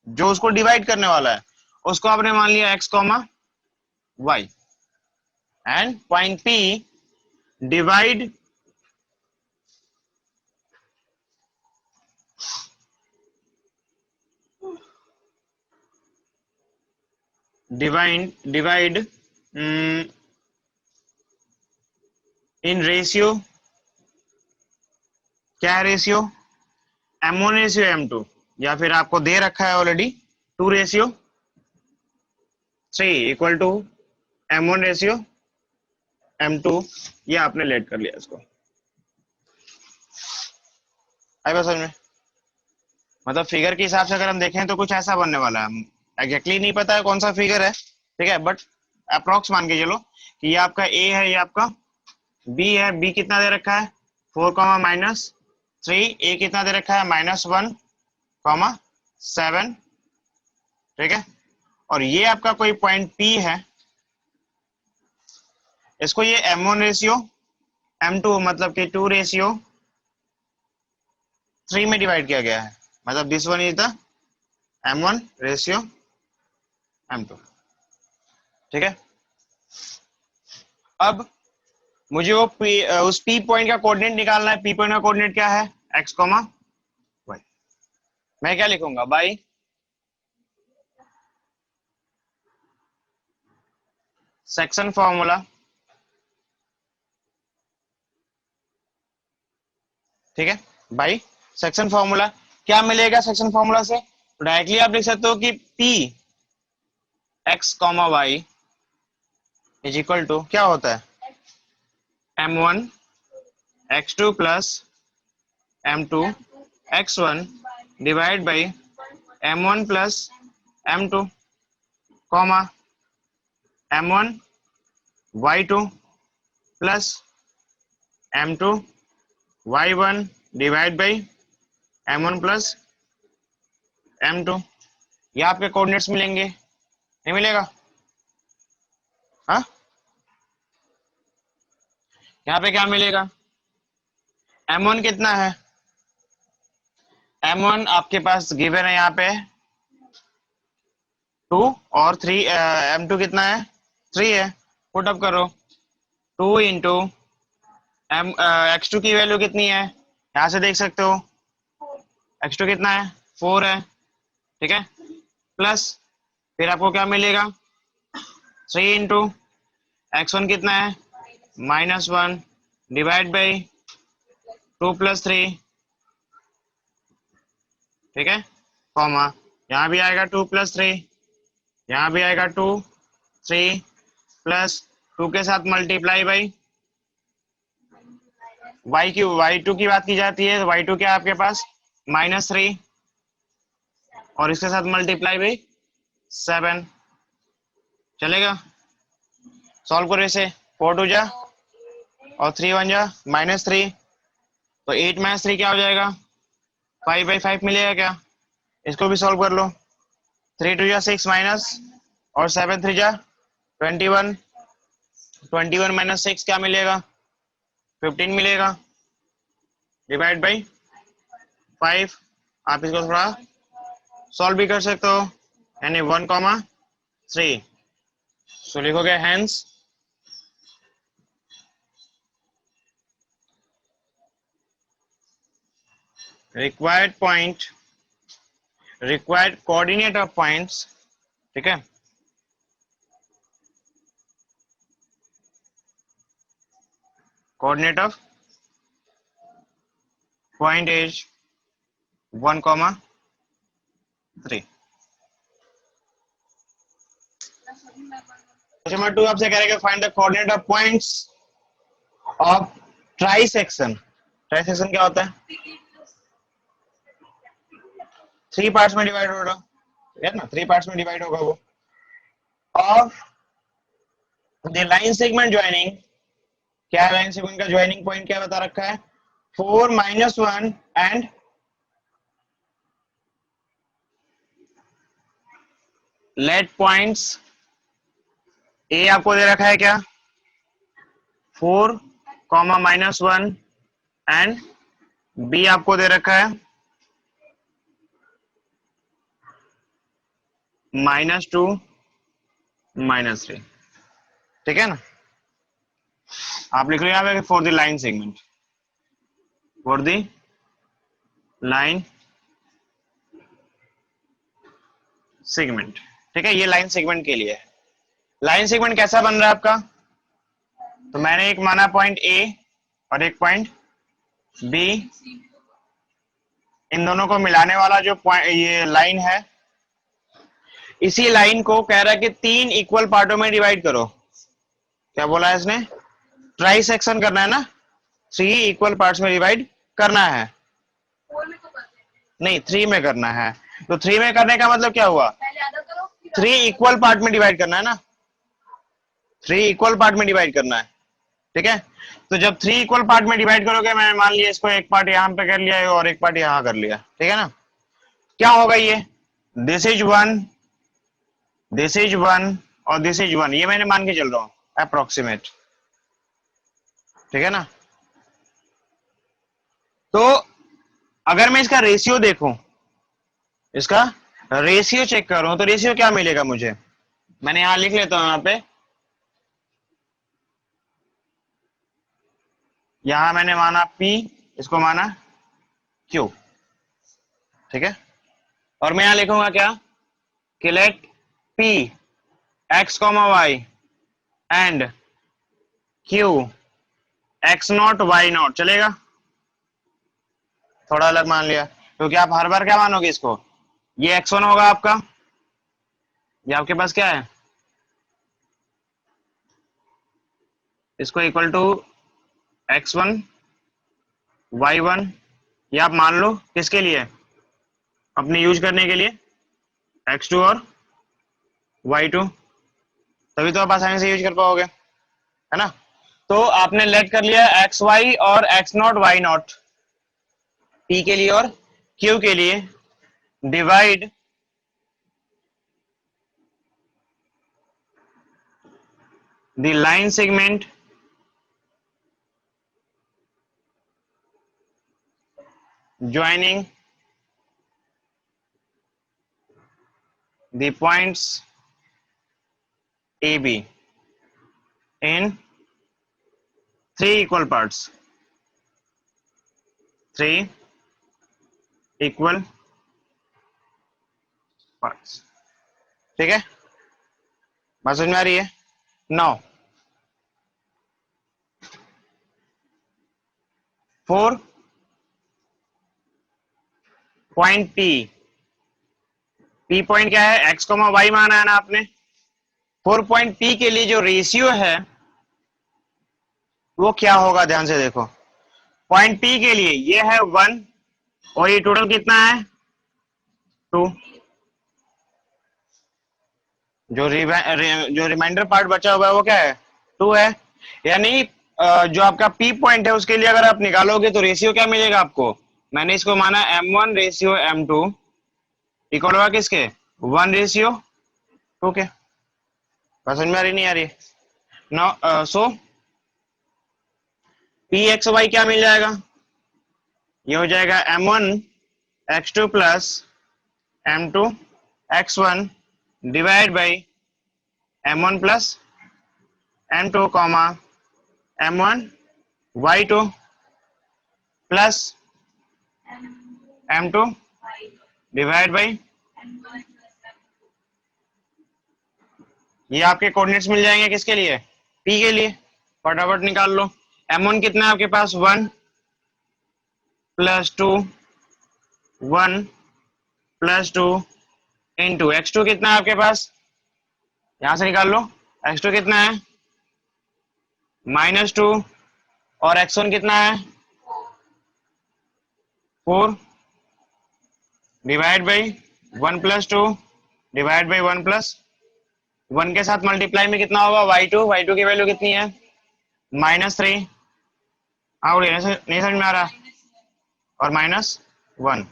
जो उसको डिवाइड करने वाला है, उसको आपने मान लिया x, y, and point P divide divide in ratio. क्या है रेशियो? m1 रेशियो m2, या फिर आपको दे रखा है already 2:3 equal to m1 ratio m2। ये आपने लेट कर लिया इसको। आई बात समझ में? मतलब फिगर के हिसाब से अगर हम देखें तो कुछ ऐसा बनने वाला है। एग्जैक्टली नहीं पता है कौन सा फिगर है, ठीक है, बट अप्रोक्स मान के चलो कि ये आपका ए है, ये आपका बी है। बी कितना दे रखा है? 4, -3। ए कितना दे रखा है? -1, 7, ठीक है। और ये आपका कोई पॉइंट पी है, इसको ये m1 रेशियो m2 मतलब कि 2:3 में डिवाइड किया गया है। मतलब this one is the m1 ratio m2, ठीक है। अब मुझे वो उस P पॉइंट का कोऑर्डिनेट निकालना है। P पॉइंट का कोऑर्डिनेट क्या है? x, y। मैं क्या लिखूंगा, बाई सेक्शन फॉर्मूला, ठीक है, बाई सेक्शन फॉर्मूला। क्या मिलेगा सेक्शन फॉर्मूला से? डायरेक्टली आप लिख सकते हो कि P X comma Y is equal to क्या होता है, m1 x2 plus m2 x1 divide by m1 plus m2 comma m1 y2 plus m2 y1 divide by m1 plus m2। ये आपके कोऑर्डिनेट्स मिलेंगे, नहीं मिलेगा? हाँ, यहाँ पे क्या मिलेगा, m1 कितना है, m1 आपके पास गिवन है यहाँ पे 2 और 3, m2 कितना है 3 है, पुट अप करो 2 इंटू एम x2 की वैल्यू कितनी है, यहाँ से देख सकते हो x2 कितना है 4 है, ठीक है, प्लस फिर आपको क्या मिलेगा 3 इंटू x1 कितना है -1 डिवाइड बाई 2 प्लस 3, ठीक है, कॉमा यहाँ भी आएगा 2 प्लस 3, यहाँ भी आएगा 2 3 प्लस 2 के साथ मल्टीप्लाई बाई y2 की बात की जाती है तो y2 क्या है आपके पास -3 और इसके साथ मल्टीप्लाई बाई 7, चलेगा? सॉल्व करो इसे, 4 2 जा और 3 1 जा -3, तो 8 -3 क्या हो जाएगा 5/5 मिलेगा क्या? इसको भी सॉल्व कर लो, 3 2 जा 6 माइनस और 7 3 जा 21, 21 माइनस 6 क्या मिलेगा 15 मिलेगा, डिवाइड बाई 5। आप इसको थोड़ा सॉल्व भी कर सकते हो, यानी 1,3। सो लिखोगे hence required point, required coordinate of points, ठीक है, coordinate of point is 1,3। Question number 2 आपसे कह रहे हैं find the coordinate of points of trisection. Trisection क्या होता है, 3 पार्ट्स में डिवाइड होगा, है ना, 3 पार्ट्स में डिवाइड होगा वो, of the line segment joining, क्या है लाइन सेगमेंट का ज्वाइनिंग पॉइंट क्या बता रखा है 4 -1 एंड लेट पॉइंट्स। ए आपको दे रखा है क्या 4, -1 एंड बी आपको दे रखा है -2 -3, ठीक है ना? आप लिख लो यहाँ पे for the line segment, for the line segment, ठीक है, ये लाइन सेगमेंट के लिए है। लाइन सेगमेंट कैसा बन रहा है आपका, तो मैंने एक माना पॉइंट ए और एक पॉइंट बी, इन दोनों को मिलाने वाला जो पॉइंट ये लाइन है, इसी लाइन को कह रहा है कि 3 इक्वल पार्टों में डिवाइड करो। क्या बोला है इसने, ट्राई सेक्शन करना है ना, 3 इक्वल पार्ट्स में डिवाइड करना है, नहीं 3 में करना है, तो 3 में करने का मतलब क्या हुआ 3 इक्वल पार्ट में डिवाइड करना है ना, 3 इक्वल पार्ट में डिवाइड करना है, ठीक है। तो जब 3 इक्वल पार्ट में डिवाइड करोगे, मैंने मान लिया इसको एक पार्ट यहाँ पे कर लिया और एक पार्ट यहाँ कर लिया, ठीक है ना, क्या होगा ये दिस इज 1, दिस इज 1 और दिस इज 1, ये मैंने मान के चल रहा हूँ अप्रोक्सीमेट, ठीक है ना। तो अगर मैं इसका रेशियो देखूं, इसका रेशियो चेक करूं, तो रेशियो क्या मिलेगा मुझे, मैंने यहां लिख लेता हूं, यहाँ पे यहां मैंने माना P, इसको माना Q, ठीक है, और मैं यहां लिखूंगा क्या कि let P x, y and Q x not y not, चलेगा? थोड़ा अलग मान लिया क्योंकि आप हर बार क्या मानोगे इसको, ये x1 होगा आपका, ये आपके पास क्या है, इसको इक्वल टू x1 y1, ये आप मान लो किसके लिए, अपने यूज करने के लिए x2 और y2, तभी तो आप आसानी से यूज कर पाओगे, है ना? तो आपने लेट कर लिया एक्स वाई और X not Y not P के लिए और क्यू के लिए, divide the line segment joining the points A B in 3 equal parts, 3 equal parts, ठीक है? बात समझ में आ रही है? नाउ 4 पॉइंट P पॉइंट क्या है, x, y माना है ना आपने। 4 पॉइंट P के लिए जो रेशियो है वो क्या होगा, ध्यान से देखो। पॉइंट P के लिए ये है 1 और ये टोटल कितना है 2, जो रिमाइंडर पार्ट बचा हुआ है वो क्या है 2 है। यानी जो आपका P पॉइंट है उसके लिए अगर आप निकालोगे तो रेशियो क्या मिलेगा आपको, मैंने इसको माना M1 रेशियो M2 इक्वल होगा किसके 1 रेशियो 2 के। समझ में आ रही नहीं आ रही? नाउ सो PXY क्या मिल जाएगा, ये हो जाएगा M1 X2 plus M2 X1 divide by M1 plus M2 comma M1 Y2 plus M2 divide by, ये आपके कोऑर्डिनेट्स मिल जाएंगे किसके लिए, P के लिए। फटाफट निकाल लो। M1 कितना है आपके पास 1 प्लस 2 1 प्लस 2 इंटू X2 कितना है आपके पास, यहां से निकाल लो। X2 कितना है -2 और X1 कितना है 4 divide by 1 plus 2 divide by 1 plus 1 के साथ मल्टीप्लाई में कितना होगा y2 की वैल्यू कितनी है -3, और नहीं समझ में आ रहा, और -1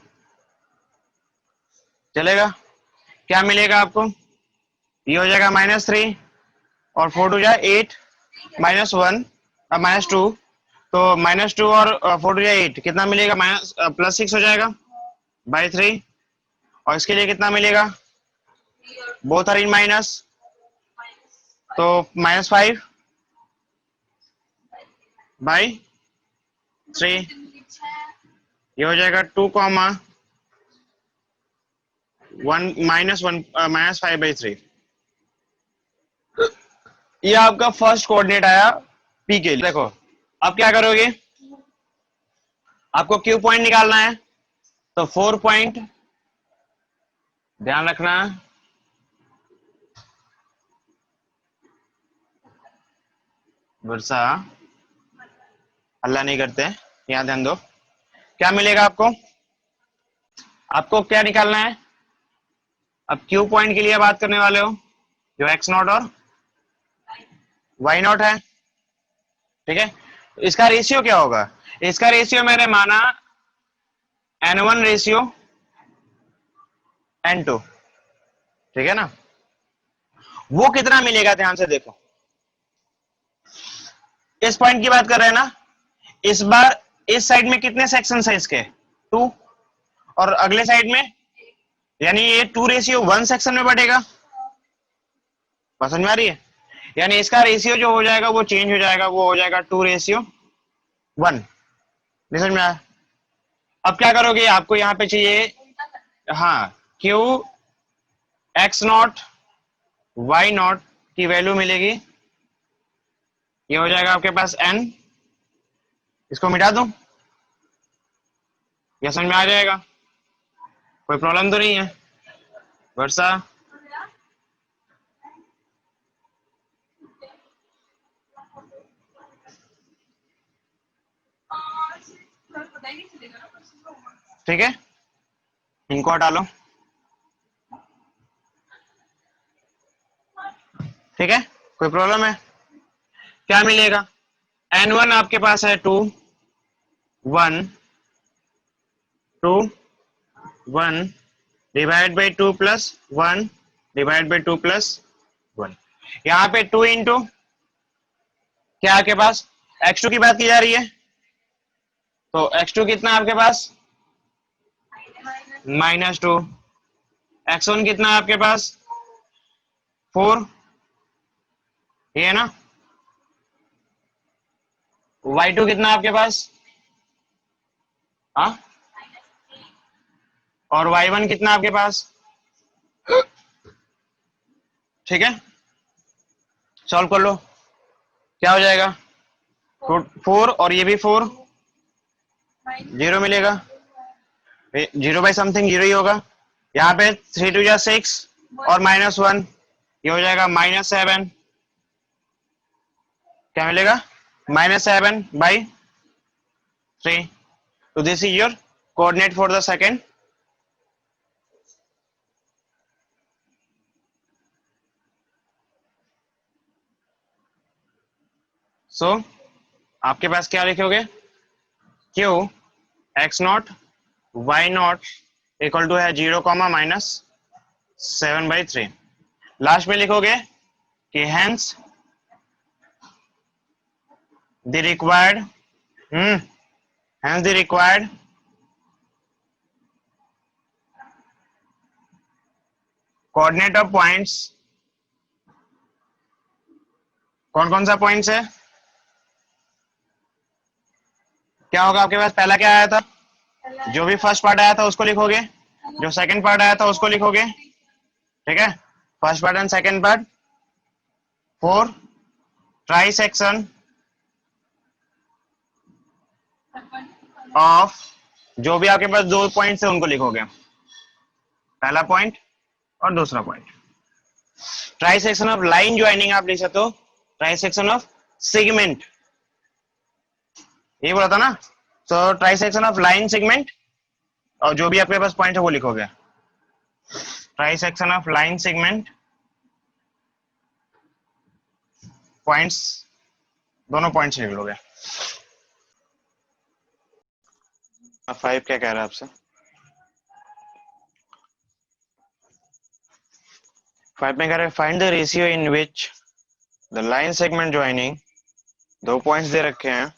चलेगा। क्या मिलेगा आपको, ये हो जाएगा -3 और 4 टू जाए 8 -1 -2, तो -2 और 4 टू जाए 8 कितना मिलेगा +6 हो जाएगा बाई 3, और इसके लिए कितना मिलेगा, बोथ आर इन माइनस, तो -5 बाई 3, ये हो जाएगा 2 कॉमा 1 -5/3। ये आपका फर्स्ट कोऑर्डिनेट आया P के लिए। देखो अब क्या करोगे, आपको Q पॉइंट निकालना है, तो 4 पॉइंट, ध्यान रखना वर्षा अल्लाह नहीं करते, यहां ध्यान दो। क्या मिलेगा आपको, आपको क्या निकालना है, अब Q पॉइंट के लिए बात करने वाले हो, जो X नॉट और Y नॉट है, ठीक है। इसका रेशियो क्या होगा, इसका रेशियो मैंने माना N1 रेशियो N2, ठीक है ना। वो कितना मिलेगा, ध्यान से देखो, इस पॉइंट की बात कर रहे हैं ना, इस बार इस साइड में कितने सेक्शन है इसके 2, और अगले साइड में, यानी ये 2:1 सेक्शन में बढ़ेगा। समझ में आ रही है, यानी इसका रेशियो जो हो जाएगा वो चेंज हो जाएगा, वो हो जाएगा 2:1। समझ में आया? अब क्या करोगे, आपको यहाँ पे चाहिए, हाँ Q X not Y not की वैल्यू मिलेगी, ये हो जाएगा आपके पास n, इसको मिटा दूं, यह समझ में आ जाएगा, कोई प्रॉब्लम तो नहीं है वर्षा? ठीक है, इनको हटा लो, ठीक है, कोई प्रॉब्लम है? क्या मिलेगा? n1 आपके पास है 2 1 2 1 divide by 2 plus 1 divide by 2 plus 1, यहाँ पे 2 इंटू क्या आपके पास x2 की बात की जा रही है, तो x2 कितना है आपके पास -2, x1 कितना है आपके पास 4, ये है ना, y2 कितना है आपके पास, हाँ, और y1 कितना है आपके पास, ठीक है, सॉल्व कर लो, क्या हो जाएगा 4 और ये भी 4, 0 मिलेगा, 0 बाई समथिंग 0 ही होगा, यहाँ पे 3 2 जा 6 और -1, ये हो जाएगा -7, क्या मिलेगा -7 बाई 3, तो this is your coordinate for the second. So आपके पास क्या लिखोगे, Q X not Y not equal to है 0 -7/3, लास्ट में लिखोगे कि hence the required coordinate of points, कौन कौन सा पॉइंट्स है, क्या होगा आपके पास, पहला क्या आया था, जो भी फर्स्ट पार्ट आया था उसको लिखोगे, जो सेकंड पार्ट आया था उसको लिखोगे, ठीक है, first part and second part, 4 try section of, जो भी आपके पास दो पॉइंट्स है उनको लिखोगे, पहला पॉइंट और दूसरा point, try section of line joining आप लिख सकते हो, ट्राई सेक्शन ऑफ सेगमेंट, ये बोला था ना, तो try section of line segment, और जो भी आपके पास पॉइंट है वो लिखोगे, try section of line segment points, दोनों पॉइंट्स लिख लोगे। 5 क्या कह रहा है आपसे, 5 में कह रहे हैं find the ratio in which the line segment joining, दो पॉइंट्स दे रखे हैं,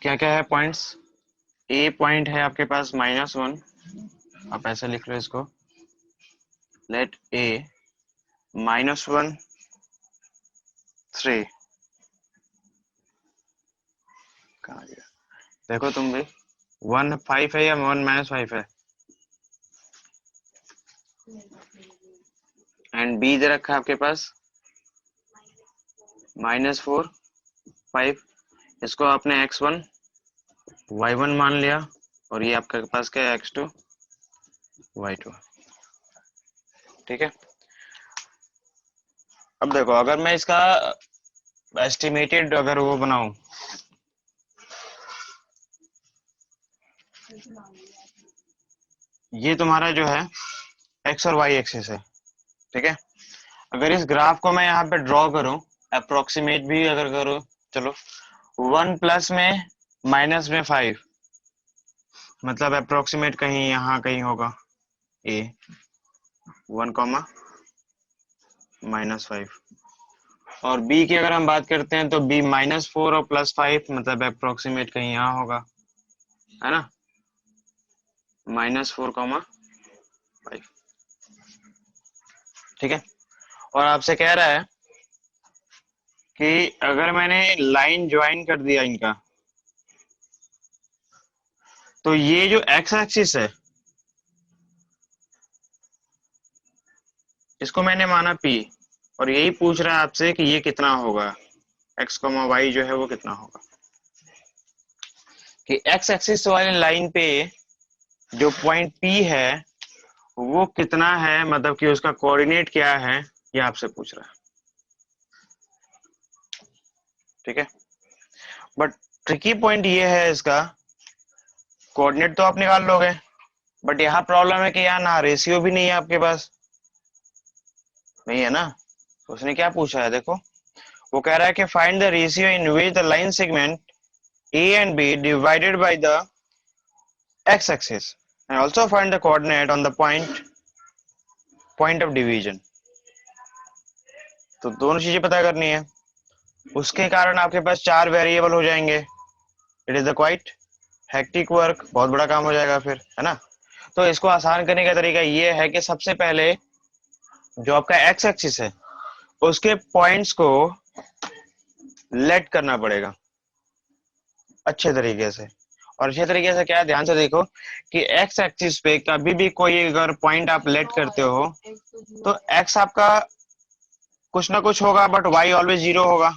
क्या क्या है पॉइंट्स, ए पॉइंट है आपके पास -1, आप ऐसे लिख लो इसको, लेट ए -1 3, कहाँ गया, देखो तुम भी 1 5 है या 1 -5 है, एंड बी दे रखा है आपके पास -4 5, इसको आपने x1 y1 मान लिया, और ये आपके पास क्या है x2 y2, ठीक है। अब देखो अगर मैं इसका एस्टिमेटेड अगर वो बनाऊं, ये तुम्हारा जो है x और y एक्सिस है, ठीक है, अगर इस ग्राफ को मैं यहाँ पे ड्रॉ करूं, अप्रोक्सीमेट भी अगर करो, चलो 1 प्लस में माइनस में 5, मतलब अप्रोक्सीमेट कहीं यहाँ कहीं होगा ए 1 -5, और बी की अगर हम बात करते हैं तो बी -4 और +5, मतलब अप्रोक्सीमेट कहीं यहाँ होगा, है ना, -4, 5, ठीक है, और आपसे कह रहा है कि अगर मैंने लाइन ज्वाइन कर दिया इनका, तो ये जो एक्स एक्सिस है इसको मैंने माना P, और यही पूछ रहा है आपसे कि ये कितना होगा, x, y जो है वो कितना होगा। कि एक्स एक्सिस वाली लाइन पे जो पॉइंट P है वो कितना है, मतलब कि उसका कोऑर्डिनेट क्या है, ये आपसे पूछ रहा है। ठीक है, बट ट्रिकी पॉइंट ये है इसका, कोऑर्डिनेट तो आप निकाल लोगे, बट यहाँ प्रॉब्लम है कि यहाँ ना रेशियो भी नहीं है आपके पास, नहीं है ना। तो उसने क्या पूछा है, देखो वो कह रहा है कि find the ratio in which the line segment A and B divided by the x axis and also find the coordinate on the point of division। तो दोनों चीजें पता करनी है, उसके कारण आपके पास 4 वेरिएबल हो जाएंगे। It is the quite hectic work, बहुत बड़ा काम हो जाएगा फिर, है ना। तो इसको आसान करने का तरीका ये है कि सबसे पहले जो आपका एक्स एक्सिस है उसके पॉइंट्स को लेट करना पड़ेगा अच्छे तरीके से। और अच्छे तरीके से क्या है, ध्यान से देखो कि एक्स एक्सिस पे कभी भी कोई अगर पॉइंट आप लेट करते हो तो एक्स आपका कुछ ना कुछ होगा, बट वाई ऑलवेज 0 होगा।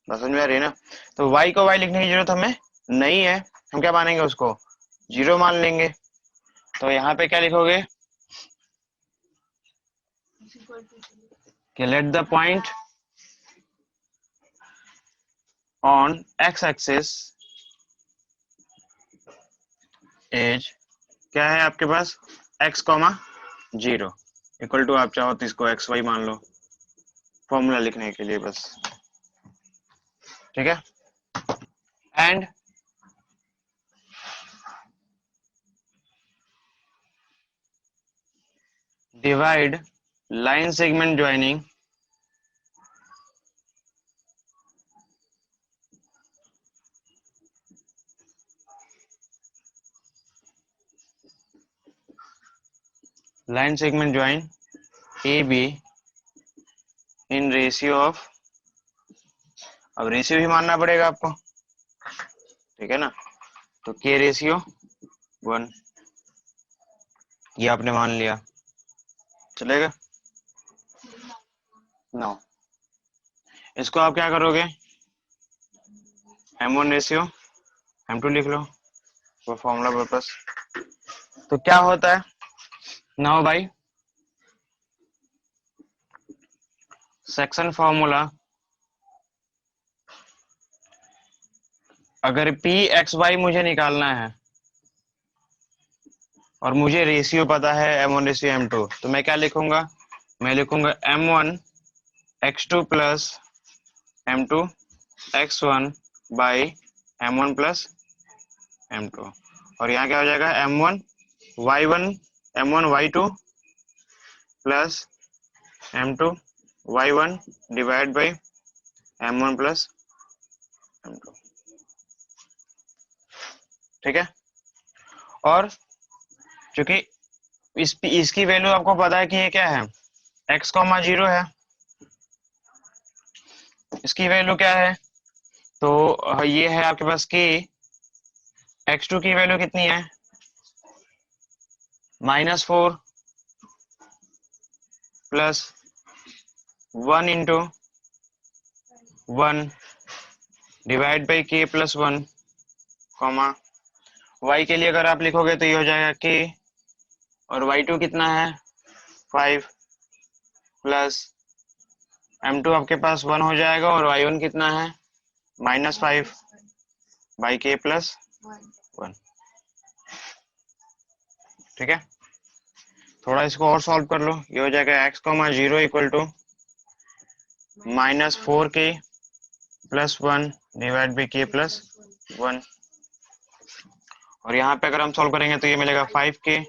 बस समझ में आ रही है ना। तो y को y लिखने की जरूरत हमें नहीं है, हम क्या मानेंगे, उसको 0 मान लेंगे। तो यहाँ पे क्या लिखोगे कि let the point on x axis as क्या है आपके पास, x, 0 इक्वल टू, आप चाहो तो इसको एक्स वाई मान लो फॉर्मूला लिखने के लिए बस। ठीक है, and divide line segment joining line segment join AB in ratio of, अब रेशियो भी मानना पड़ेगा आपको, ठीक है ना। तो K रेशियो 1, ये आपने मान लिया, चलेगा। नो, इसको आप क्या करोगे, M1 रेशियो M2 लिख लो वो फॉर्मूला पर्पस। तो क्या होता है नाउ भाई, सेक्शन फॉर्मूला, अगर P(x,y) मुझे निकालना है और मुझे रेशियो पता है M1 रेशियो M2, तो मैं क्या लिखूंगा, मैं लिखूंगा M1 x2 plus M2 x1 by M1 plus M2, और यहाँ क्या हो जाएगा M1 y1 M1 y2 plus M2 y1 divide by M1 plus M2। ठीक है, और चूंकि इसकी वैल्यू आपको पता है कि ये क्या है, x, 0 है, इसकी वैल्यू क्या है, तो ये है आपके पास कि x2 की वैल्यू कितनी है, -4 plus 1 into 1 divide by k plus 1, comma y के लिए अगर आप लिखोगे तो ये हो जाएगा k, और y2 कितना है 5 प्लस M2 आपके पास 1 हो जाएगा, और y1 कितना है -5 बाई k प्लस 1। ठीक है, थोड़ा इसको और सॉल्व कर लो, ये हो जाएगा x, 0 equal to -4k plus 1 divide by k plus 1, और यहाँ पे अगर हम सॉल्व करेंगे तो ये मिलेगा 5k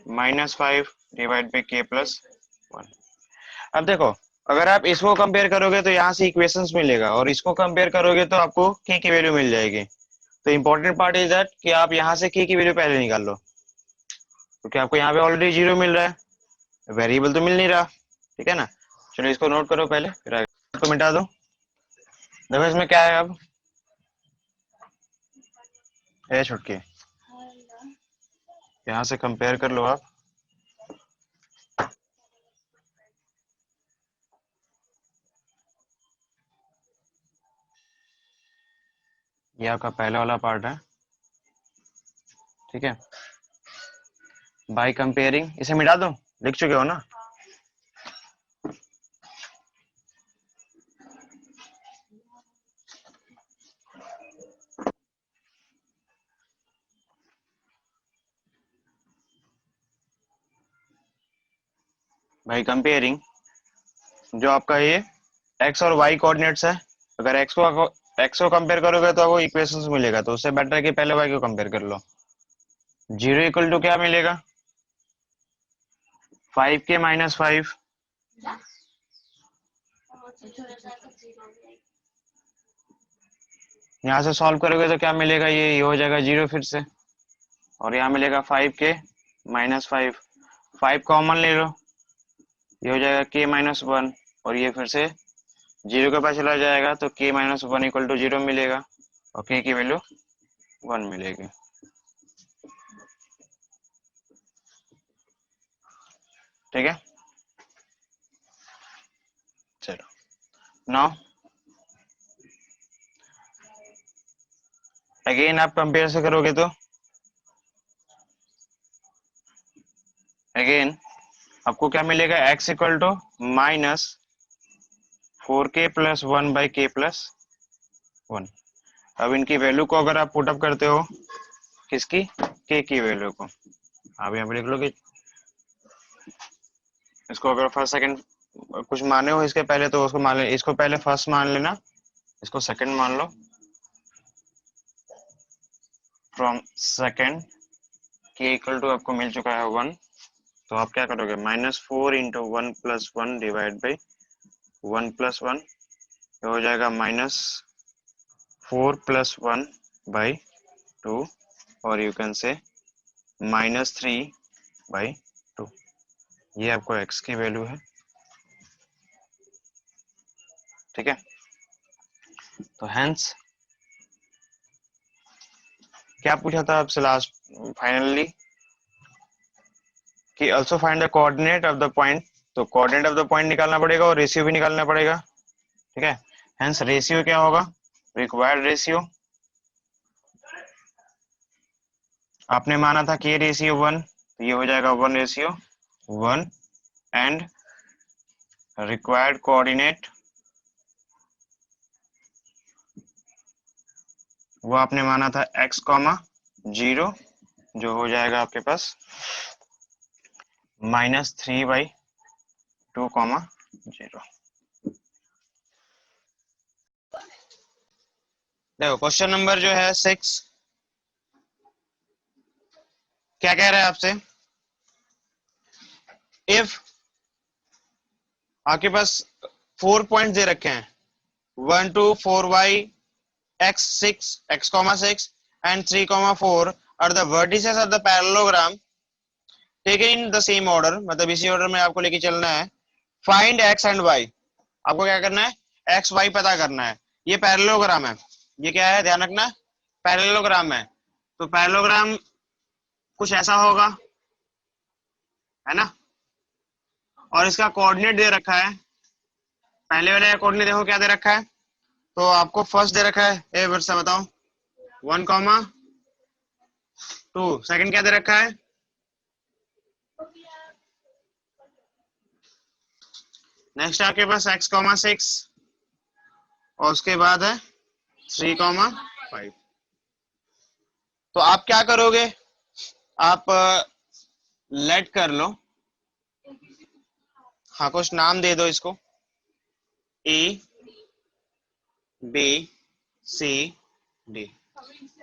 -5 divide by k plus 1। अब देखो, अगर आप इसको कंपेयर करोगे तो यहाँ से इक्वेशंस मिलेगा, और इसको कंपेयर करोगे तो आपको k की वैल्यू मिल जाएगी। तो इंपॉर्टेंट पार्ट इज दैट कि आप यहाँ से k की वैल्यू पहले निकाल लो, क्योंकि आपको यहाँ पे ऑलरेडी 0 मिल रहा है, वेरिएबल तो मिल नहीं रहा। ठीक है ना, चलो इसको नोट करो पहले, फिर इसको मिटा दो। देखो इसमें क्या है, अब ए छुटकी, यहाँ से कंपेयर कर लो आप। ये आपका पहला वाला पार्ट है, ठीक है। बाय कंपेयरिंग, इसे मिटा दो, लिख चुके हो ना। बाय कंपेयरिंग जो आपका ये एक्स और वाई कोऑर्डिनेट्स है, अगर एक्स को कंपेयर करोगे तो आपको इक्वेशंस मिलेगा, तो उससे बेटर है कि पहले वाई को कंपेयर कर लो। 0 इक्वल टू क्या मिलेगा, 5k माइनस 5, यहाँ से सॉल्व करोगे तो क्या मिलेगा, ये हो जाएगा 0 फिर से, और यहाँ मिलेगा 5k माइनस 5, 5 कॉमन ले लो, ये हो जाएगा k माइनस 1, और ये फिर से 0 के पास चला जाएगा, तो k माइनस 1 इक्वल टू 0 मिलेगा, और k की वैल्यू 1 मिलेगी। ठीक है, चलो नाउ अगेन आप कंपेयर से करोगे तो अगेन आपको क्या मिलेगा, x equal to minus 4k plus 1 by K plus 1। अब इनकी वैल्यू को अगर आप पुटअप करते हो, किसकी, k की वैल्यू को, आप यहाँ पे लिख लो कि इसको अगर फर्स्ट सेकंड कुछ माने हो इसके पहले तो उसको मान ले, इसको पहले फर्स्ट मान लेना, इसको सेकंड मान लो। From second k equal to आपको मिल चुका है 1, तो आप क्या करोगे, -4 into 1 plus 1 divide by 1 plus 1, हो जाएगा -4 प्लस 1 बाई 2, और यू कैन से -3 बाई 2। ये आपको x की वैल्यू है, ठीक है। तो हेंस क्या पूछा था आपसे लास्ट फाइनली, कि also find the coordinate of the point, तो कोऑर्डिनेट ऑफ द पॉइंट निकालना पड़ेगा और रेशियो भी निकालना पड़ेगा, ठीक है। हेंस रेशियो क्या होगा, रिक्वायर्ड रेशियो, आपने माना था k रेशियो 1, तो ये हो जाएगा 1 रेशियो 1, एंड रिक्वायर्ड कोऑर्डिनेट वो आपने माना था x, 0, जो हो जाएगा आपके पास -3 बाई 2, 0। देखो क्वेश्चन नंबर जो है 6 क्या कह रहा है आपसे, इफ आपके पास 4 पॉइंट दे रखे हैं, 1 2 4y x 6 x, 6 and 3 4 are the vertices of the parallelogram taken in the same order, मतलब इसी ऑर्डर में आपको लेके चलना है। फाइंड x एंड y, आपको क्या करना है, x y पता करना है। ये पैरेललोग्राम है, ये क्या है, ध्यान रखना, पैरेललोग्राम है। तो पैरेललोग्राम कुछ ऐसा होगा, है ना, और इसका कोऑर्डिनेट दे रखा है, पहले वाले कोऑर्डिनेट देखो क्या दे रखा है, तो आपको फर्स्ट दे रखा है, ए वर्ड से बताओ 1, 2, सेकंड क्या दे रखा है, नेक्स्ट आपके पास x, 6, और उसके बाद है 3, 5। तो आप क्या करोगे, आप लेट कर लो, हाँ कुछ नाम दे दो इसको, A B C D।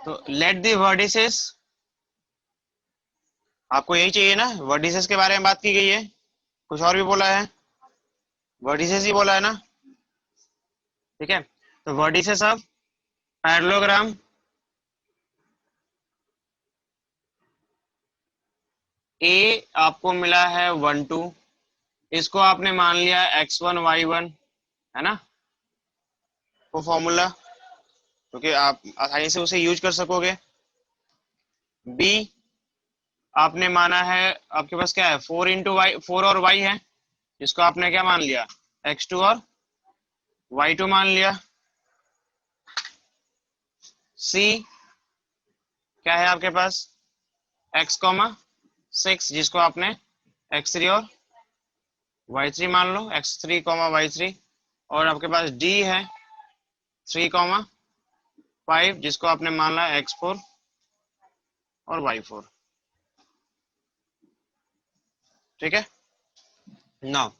तो लेट दी वर्टिसेस, आपको यही चाहिए ना, वर्टिसेस के बारे में बात की गई है, कुछ और भी बोला है, वर्टिसेस ही बोला है ना, ठीक है। तो वर्टिसेस ऑफ पैरेललोग्राम A आपको मिला है 1 2, इसको आपने मान लिया x1 y1, है ना, वो फॉर्मूला, क्योंकि आप आसानी से उसे यूज कर सकोगे। बी आपने माना है, आपके पास क्या है 4 × y, 4 और y है, जिसको आपने क्या मान लिया x2 और y2 मान लिया। सी क्या है आपके पास x, 6, जिसको आपने x3 और y3 मान लो, x3, y3। और आपके पास d है 3, 5, जिसको आपने मान लिया x4 और y4। ठीक है। नाउ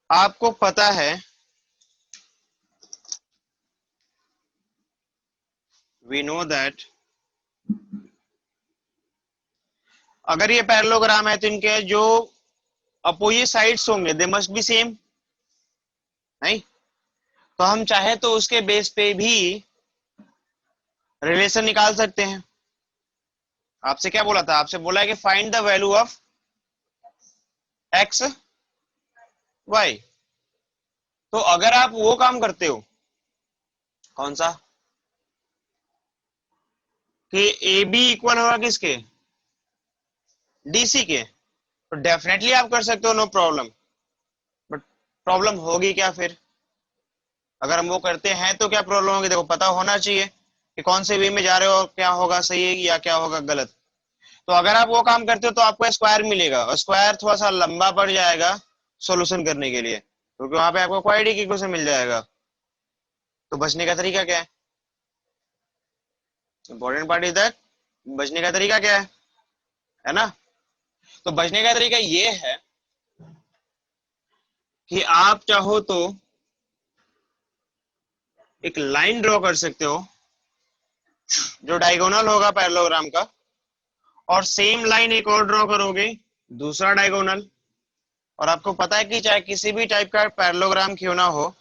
आपको पता है वी नो दैट अगर ये पैरेललोग्राम है तो इनके जो अपोजिट साइड्स होंगे दे मस्ट बी सेम, नहीं? तो हम चाहे तो उसके बेस पे भी रिलेशन निकाल सकते हैं। आपसे क्या बोला था, आपसे बोला है कि find the value of X Y. तो अगर आप वो काम करते हो, कौन सा, कि ए बी इक्वल होगा किसके, डीसी के, तो डेफिनेटली आप कर सकते हो, नो प्रॉब्लम। बट प्रॉब्लम होगी क्या फिर, अगर हम वो करते हैं तो क्या प्रॉब्लम होगी? देखो पता होना चाहिए कि कौन से वे में जा रहे हो, क्या होगा सही है या क्या होगा गलत। तो अगर आप वो काम करते हो तो आपको स्क्वायर मिलेगा, और स्क्वायर थोड़ा सा लंबा पड़ जाएगा सॉल्यूशन करने के लिए, क्योंकि वहां पे आपको क्वाड्रेटिक इक्वेशन मिल जाएगा। तो बचने का तरीका क्या है, इंपॉर्टेंट पार्ट इज दैट, बचने का तरीका क्या है ना? तो बचने का तरीका ये है कि आप चाहो तो एक लाइन ड्रॉ कर सकते हो जो डायगोनल होगा पैरेललोग्राम का, और सेम लाइन एक और ड्रॉ करोगे दूसरा डायगोनल। और आपको पता है कि चाहे किसी भी टाइप का पैरेललोग्राम क्यों ना हो,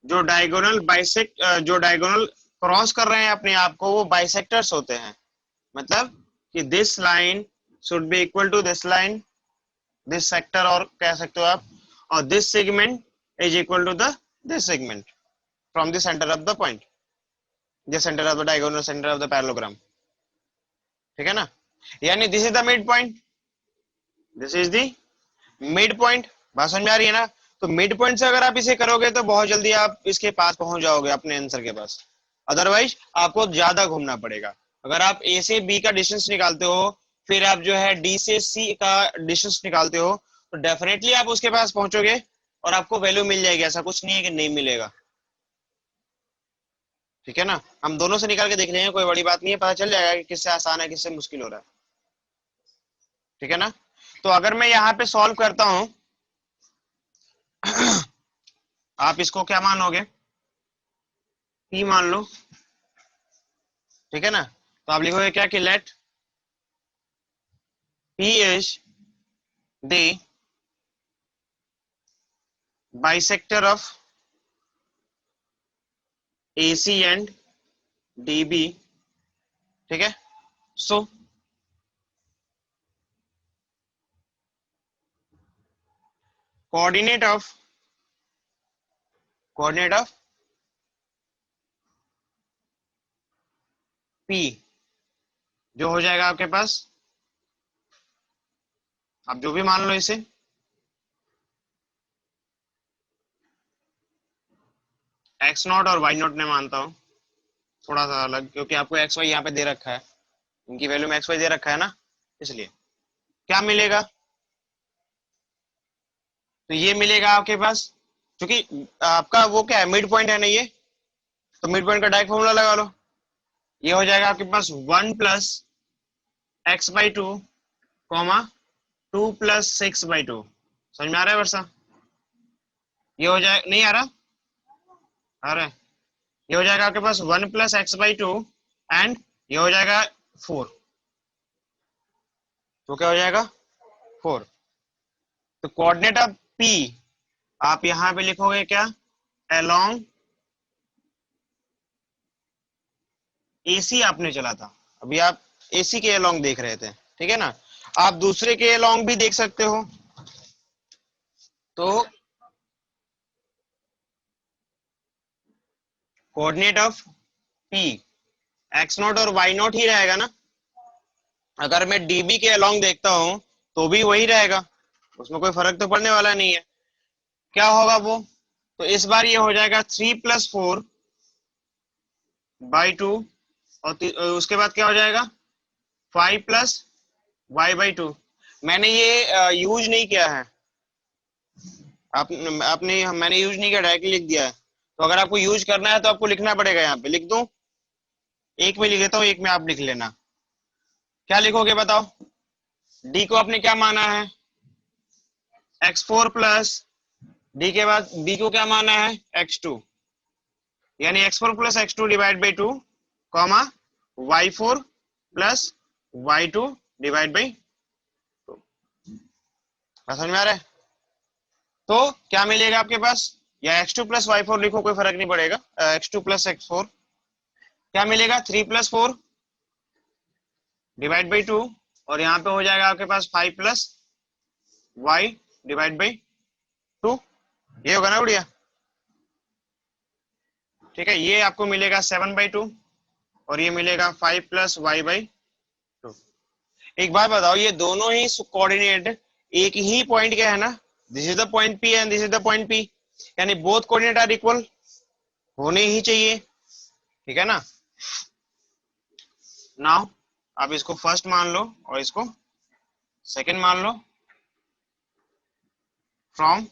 जो डायगोनल क्रॉस कर रहे हैं अपने आप को, वो बाइसेक्टर्स होते हैं। मतलब कि this line should be equal to this line, this sector, और कह सकते हो आप, और this segment is equal to the this segment from the centre of the point, the centre of the diagonal, centre of the parallelogram. ठीक है ना? यानी this is the mid point, this is the mid point. बात समझ में आ रही है ना? तो मिड पॉइंट से अगर आप इसे करोगे तो बहुत जल्दी आप इसके पास पहुंच जाओगे, अपने आंसर के पास। अदरवाइज आपको ज्यादा घूमना पड़ेगा। अगर आप ए से बी का डिस्टेंस निकालते हो, फिर आप जो है डी से सी का डिस्टेंस निकालते हो, तो डेफिनेटली आप उसके पास पहुंचोगे और आपको वैल्यू मिल जाएगी। ऐसा कुछ नहीं है कि नहीं मिलेगा। ठीक है ना? हम दोनों से निकाल के देख लेंगे, कोई बड़ी बात नहीं है, पता चल जाएगा कि किससे आसान है किससे मुश्किल हो रहा है। ठीक है ना? तो अगर मैं यहाँ पे सॉल्व करता हूं, आप इसको क्या मानोगे, पी मान लो। ठीक है ना? तो आप लिखोगे क्या कि let P is the bisector of AC and DB। ठीक है? सो कोऑर्डिनेट ऑफ P जो हो जाएगा आपके पास, आप जो भी मान लो इसे, x0 और y0 ने मानता हूं, थोड़ा सा अलग, क्योंकि आपको xy यहाँ पे दे रखा है, इनकी वैल्यू में xy दे रखा है ना, इसलिए क्या मिलेगा, तो ये मिलेगा आपके पास, क्योंकि आपका वो क्या है, मिड पॉइंट है ना ये, तो मिड पॉइंट का डायरेक्ट फॉर्मूला लगा लो। ये हो जाएगा आपके पास 1 + x/2, 2 + 6/2। समझ में आ रहा है वर्षा? ये हो जाए, नहीं आ रहा? आ रहा है। ये हो जाएगा आपके पास 1 + x/2, एंड ये हो जाएगा 4। तो क्या हो जाएगा 4। तो कोऑर्डिनेट ऑफ P आप यहां पे लिखोगे क्या, अलोंग AC आपने चला था, अभी आप AC के अलोंग देख रहे थे। ठीक है ना? आप दूसरे के अलोंग भी देख सकते हो। तो coordinate of P x not और वाई नॉट ही रहेगा ना। अगर मैं डीबी के अलोंग देखता हूं तो भी वही रहेगा, उसमें कोई फर्क तो पड़ने वाला नहीं है। क्या होगा वो, तो इस बार ये हो जाएगा 3+4/2 और उसके बाद क्या हो जाएगा 5+y/2। मैंने ये यूज नहीं किया है, आपने मैंने यूज नहीं किया, डायरेक्टली लिख दिया है। तो अगर आपको यूज करना है तो आपको लिखना पड़ेगा, यहाँ पे लिख दूं, एक में लिख देता हूँ, एक में आप लिख लेना। क्या लिखोगे बताओ, डी को आपने क्या माना है x4 प्लस डी के बाद बी को क्या माना है x2, यानी x4 plus x2 divide by 2 comma y4 plus y2 divide by 2। समझ में आ रहा है? तो क्या मिलेगा आपके पास, या x2 प्लस y4 लिखो, कोई फर्क नहीं पड़ेगा, x2 प्लस x4 क्या मिलेगा 3+4 डिवाइड बाई 2 और यहाँ पे हो जाएगा आपके पास 5+y डिवाइड बाई 2। ये होगा ना बढ़िया, ठीक है। ये आपको मिलेगा 7/2 और ये मिलेगा 5+y/2। एक बात बताओ, ये दोनों ही कोऑर्डिनेट एक ही पॉइंट के है ना, this is the point P and this is the point P, यानी बोथ कोऑर्डिनेट आर इक्वल होने ही चाहिए, ठीक है ना। नाउ आप इसको फर्स्ट मान लो और इसको सेकंड मान लो, फ्रॉम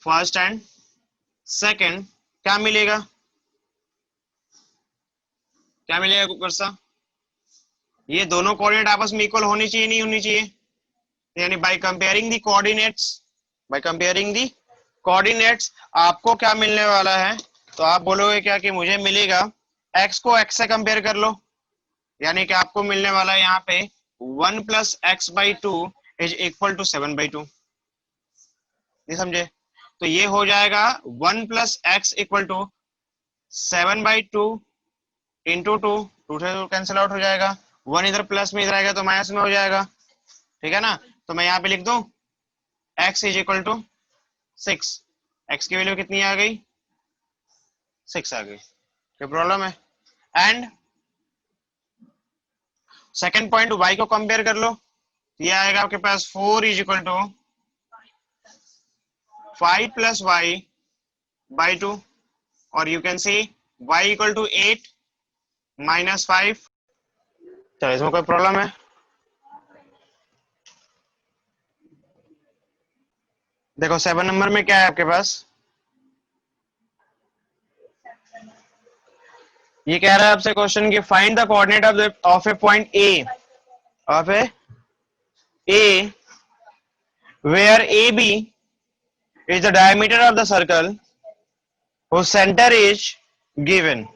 फर्स्ट एंड सेकंड क्या मिलेगा, क्या मिलेगा कुछ, ये दोनों कोऑर्डिनेट आपस में इक्वल होनी चाहिए, नहीं होनी चाहिए, यानी by comparing the coordinates, by comparing the coordinates आपको क्या मिलने वाला है, तो आप बोलोगे क्या कि मुझे मिलेगा x को x से कंपेयर कर लो, यानी कि आपको मिलने वाला है यहाँ पे 1+x/2 इज इक्वल टू 7/2। नहीं समझे, तो ये हो जाएगा 1+x इक्वल टू 7/2 इंटू 2, 2 से कैंसिल आउट हो जाएगा, 1 इधर प्लस में इधर आएगा तो माइनस में हो जाएगा, ठीक है ना। तो मैं यहाँ पे लिख दूं x is equal to 6, x की वैल्यू कितनी आ गई 6 आ गई, क्या प्रॉब्लम है। एंड सेकंड पॉइंट y को कंपेयर कर लो, ये आएगा आपके पास 4 इज इक्वल टू 5+y/2 और you can see y equal to 8 -5। चलो इसमें कोई प्रॉब्लम है, देखो 7 नंबर में क्या है आपके पास, ये कह रहा है आपसे क्वेश्चन कि find the coordinate of A point A, of A where AB is the diameter of the circle whose center is given।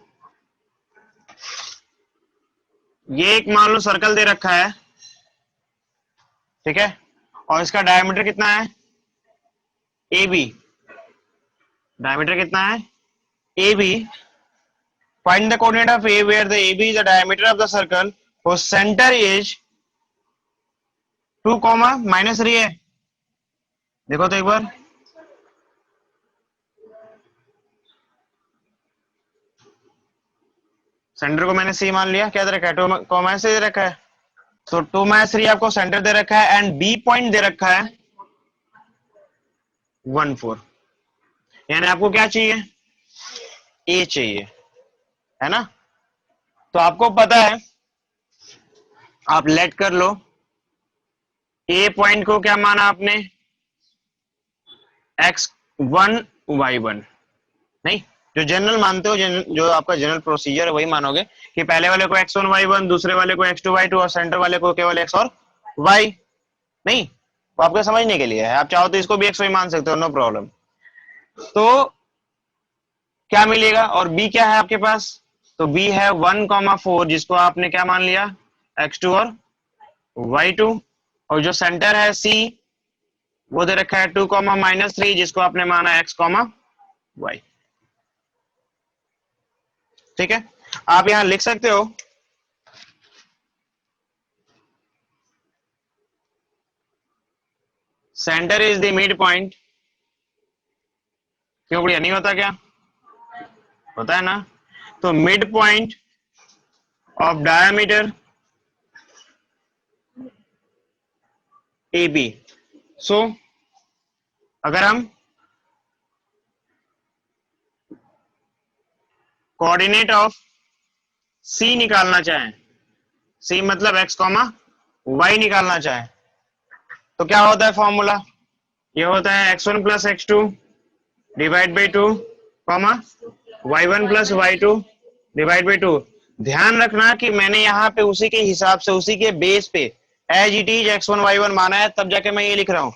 ये एक मान लो सर्कल दे रखा है, ठीक है, और इसका डायमीटर कितना है AB, डायमीटर कितना है AB, find the coordinate of A where the AB is the diameter of the circle whose center is 2, -3 है, देखो तो एक बार, सेंटर को मैंने C मान लिया, क्या दे रखा है 2, से दे रखा है, तो 2 -3 आपको सेंटर दे रखा है एंड B पॉइंट दे रखा है 1 4, यानी आपको क्या चाहिए A चाहिए, है ना। तो आपको पता है, आप लेट कर लो, A पॉइंट को क्या माना आपने x1 y1, नहीं जो जनरल मानते हो, जो आपका जनरल प्रोसीजर है वही मानोगे कि पहले वाले को x1 y1, दूसरे वाले को x2 y2 और सेंटर वाले को केवल x और y, नहीं वो आपको समझने के लिए है, आप चाहो तो इसको भी x y मान सकते हो, नो प्रॉब्लम। तो क्या मिलेगा, और b क्या है आपके पास, तो b है 1,4 जिसको आपने क्या मान लिया x2 और y2, और जो सेंटर है c वो दे रखा है 2, -3 जिसको आपने माना x, y, ठीक है। आप यहां लिख सकते हो centre is the mid point, क्यों बढ़िया नहीं होता क्या, होता है ना। तो mid point of diameter AB. So अगर हम कोऑर्डिनेट ऑफ C निकालना चाहें, C मतलब x, y निकालना चाहें, तो क्या होता है फॉर्मूला? ये होता है x1 plus x2 divide by 2 comma y1 plus y2 divide by 2। ध्यान रखना कि मैंने यहाँ पे उसी के हिसाब से, उसी के बेस पे as it is x1 y1 माना है, तब जाके मैं ये लिख रहा हूँ।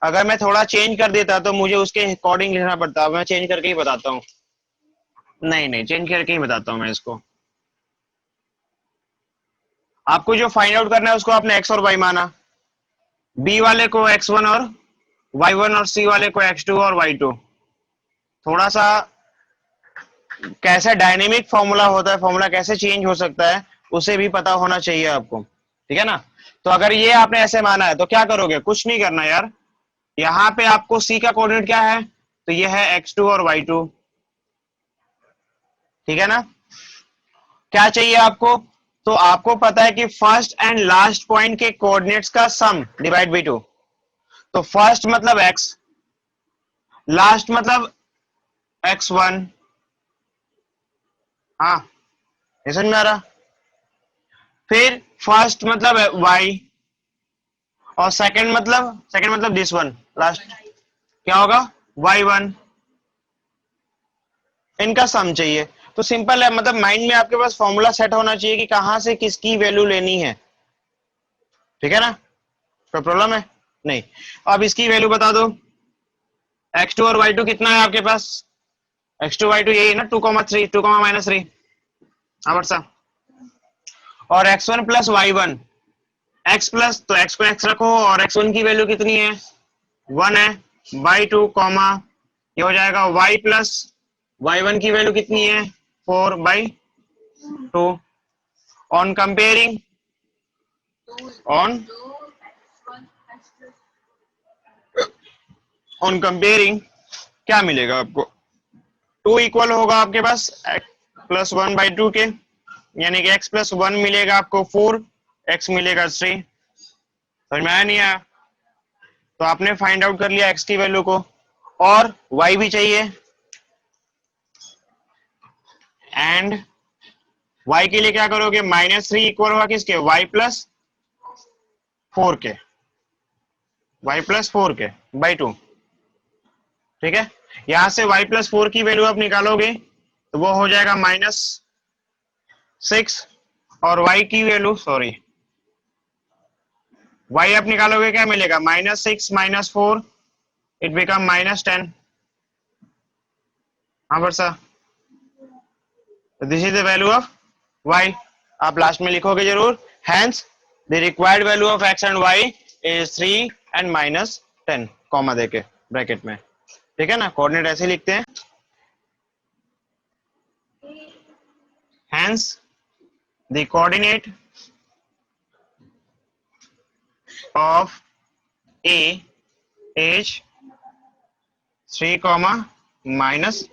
अगर मैं थोड़ा चेंज कर देता तो मुझे उसके अकॉर्डिंग लिखना पड़ता। मैं चेंज करके ही बताता हूँ। नहीं, चेंज करके ही बताता हूँ मैं इसको। आपको जो फाइंड आउट करना है उसको आपने x और y माना, b वाले को x1 और y1 और c वाले को x2 और y2। थोड़ा सा कैसे डायनेमिक फॉर्मूला होता है, फॉर्मूला कैसे चेंज हो सकता है, उसे भी पता होना चाहिए आपको, ठीक है ना। तो अगर ये आपने ऐसे माना है तो क्या करोगे? कुछ नहीं करना यार। यहाँ पे आपको c का कोऑर्डिनेट क्या है? तो ये है x2 और y2, ठीक है ना। क्या चाहिए आपको? तो आपको पता है कि फर्स्ट एंड लास्ट पॉइंट के कोऑर्डिनेट्स का सम डिवाइड बाई 2। तो फर्स्ट मतलब x, लास्ट मतलब x1। हाँ, ये समझ में आ रहा? फिर फर्स्ट मतलब y और सेकंड मतलब दिस वन लास्ट, क्या होगा? y1। इनका सम चाहिए। तो सिंपल है, मतलब माइंड में आपके पास फॉर्मूला सेट होना चाहिए कि कहां से किसकी वैल्यू लेनी है, ठीक है ना। कोई प्रॉब्लम है? नहीं। अब इसकी वैल्यू बता दो। x2 और y2 कितना है आपके पास? x2 y2 यही है ना, 2,3 2, -3। हाँ वर्षा। और x1 plus y1, x plus, तो x को x रखो और x1 की वैल्यू कितनी है? 1 है। y2 कॉमा, ये हो जाएगा y प्लस y1 की वैल्यू कितनी है? 4/2। ऑन कंपेयरिंग, ऑन कंपेयरिंग क्या मिलेगा आपको? 2 इक्वल होगा आपके पास प्लस 1/2 के, यानी कि x प्लस 1 मिलेगा आपको 4, x मिलेगा 3। समझ में आया नहीं आया? तो आपने फाइंड आउट कर लिया x की वैल्यू को, और y भी चाहिए। एंड y के लिए क्या करोगे? -3 इक्वल होगा किसके? y प्लस 4 के, y प्लस 4 के बाई 2, ठीक है। यहां से y प्लस 4 की वैल्यू आप निकालोगे तो वो हो जाएगा -6, और y की वैल्यू, सॉरी, y आप निकालोगे क्या मिलेगा? -6 -4, इट बिकम -10। हाँ Varsha, this is the value of y। आप लास्ट में लिखोगे जरूर, hence the required value of x and y is 3 and -10, comma देके ब्रैकेट में, ठीक है ना। कोऑर्डिनेट ऐसे लिखते हैं, hence the coordinate of a is 3, -10।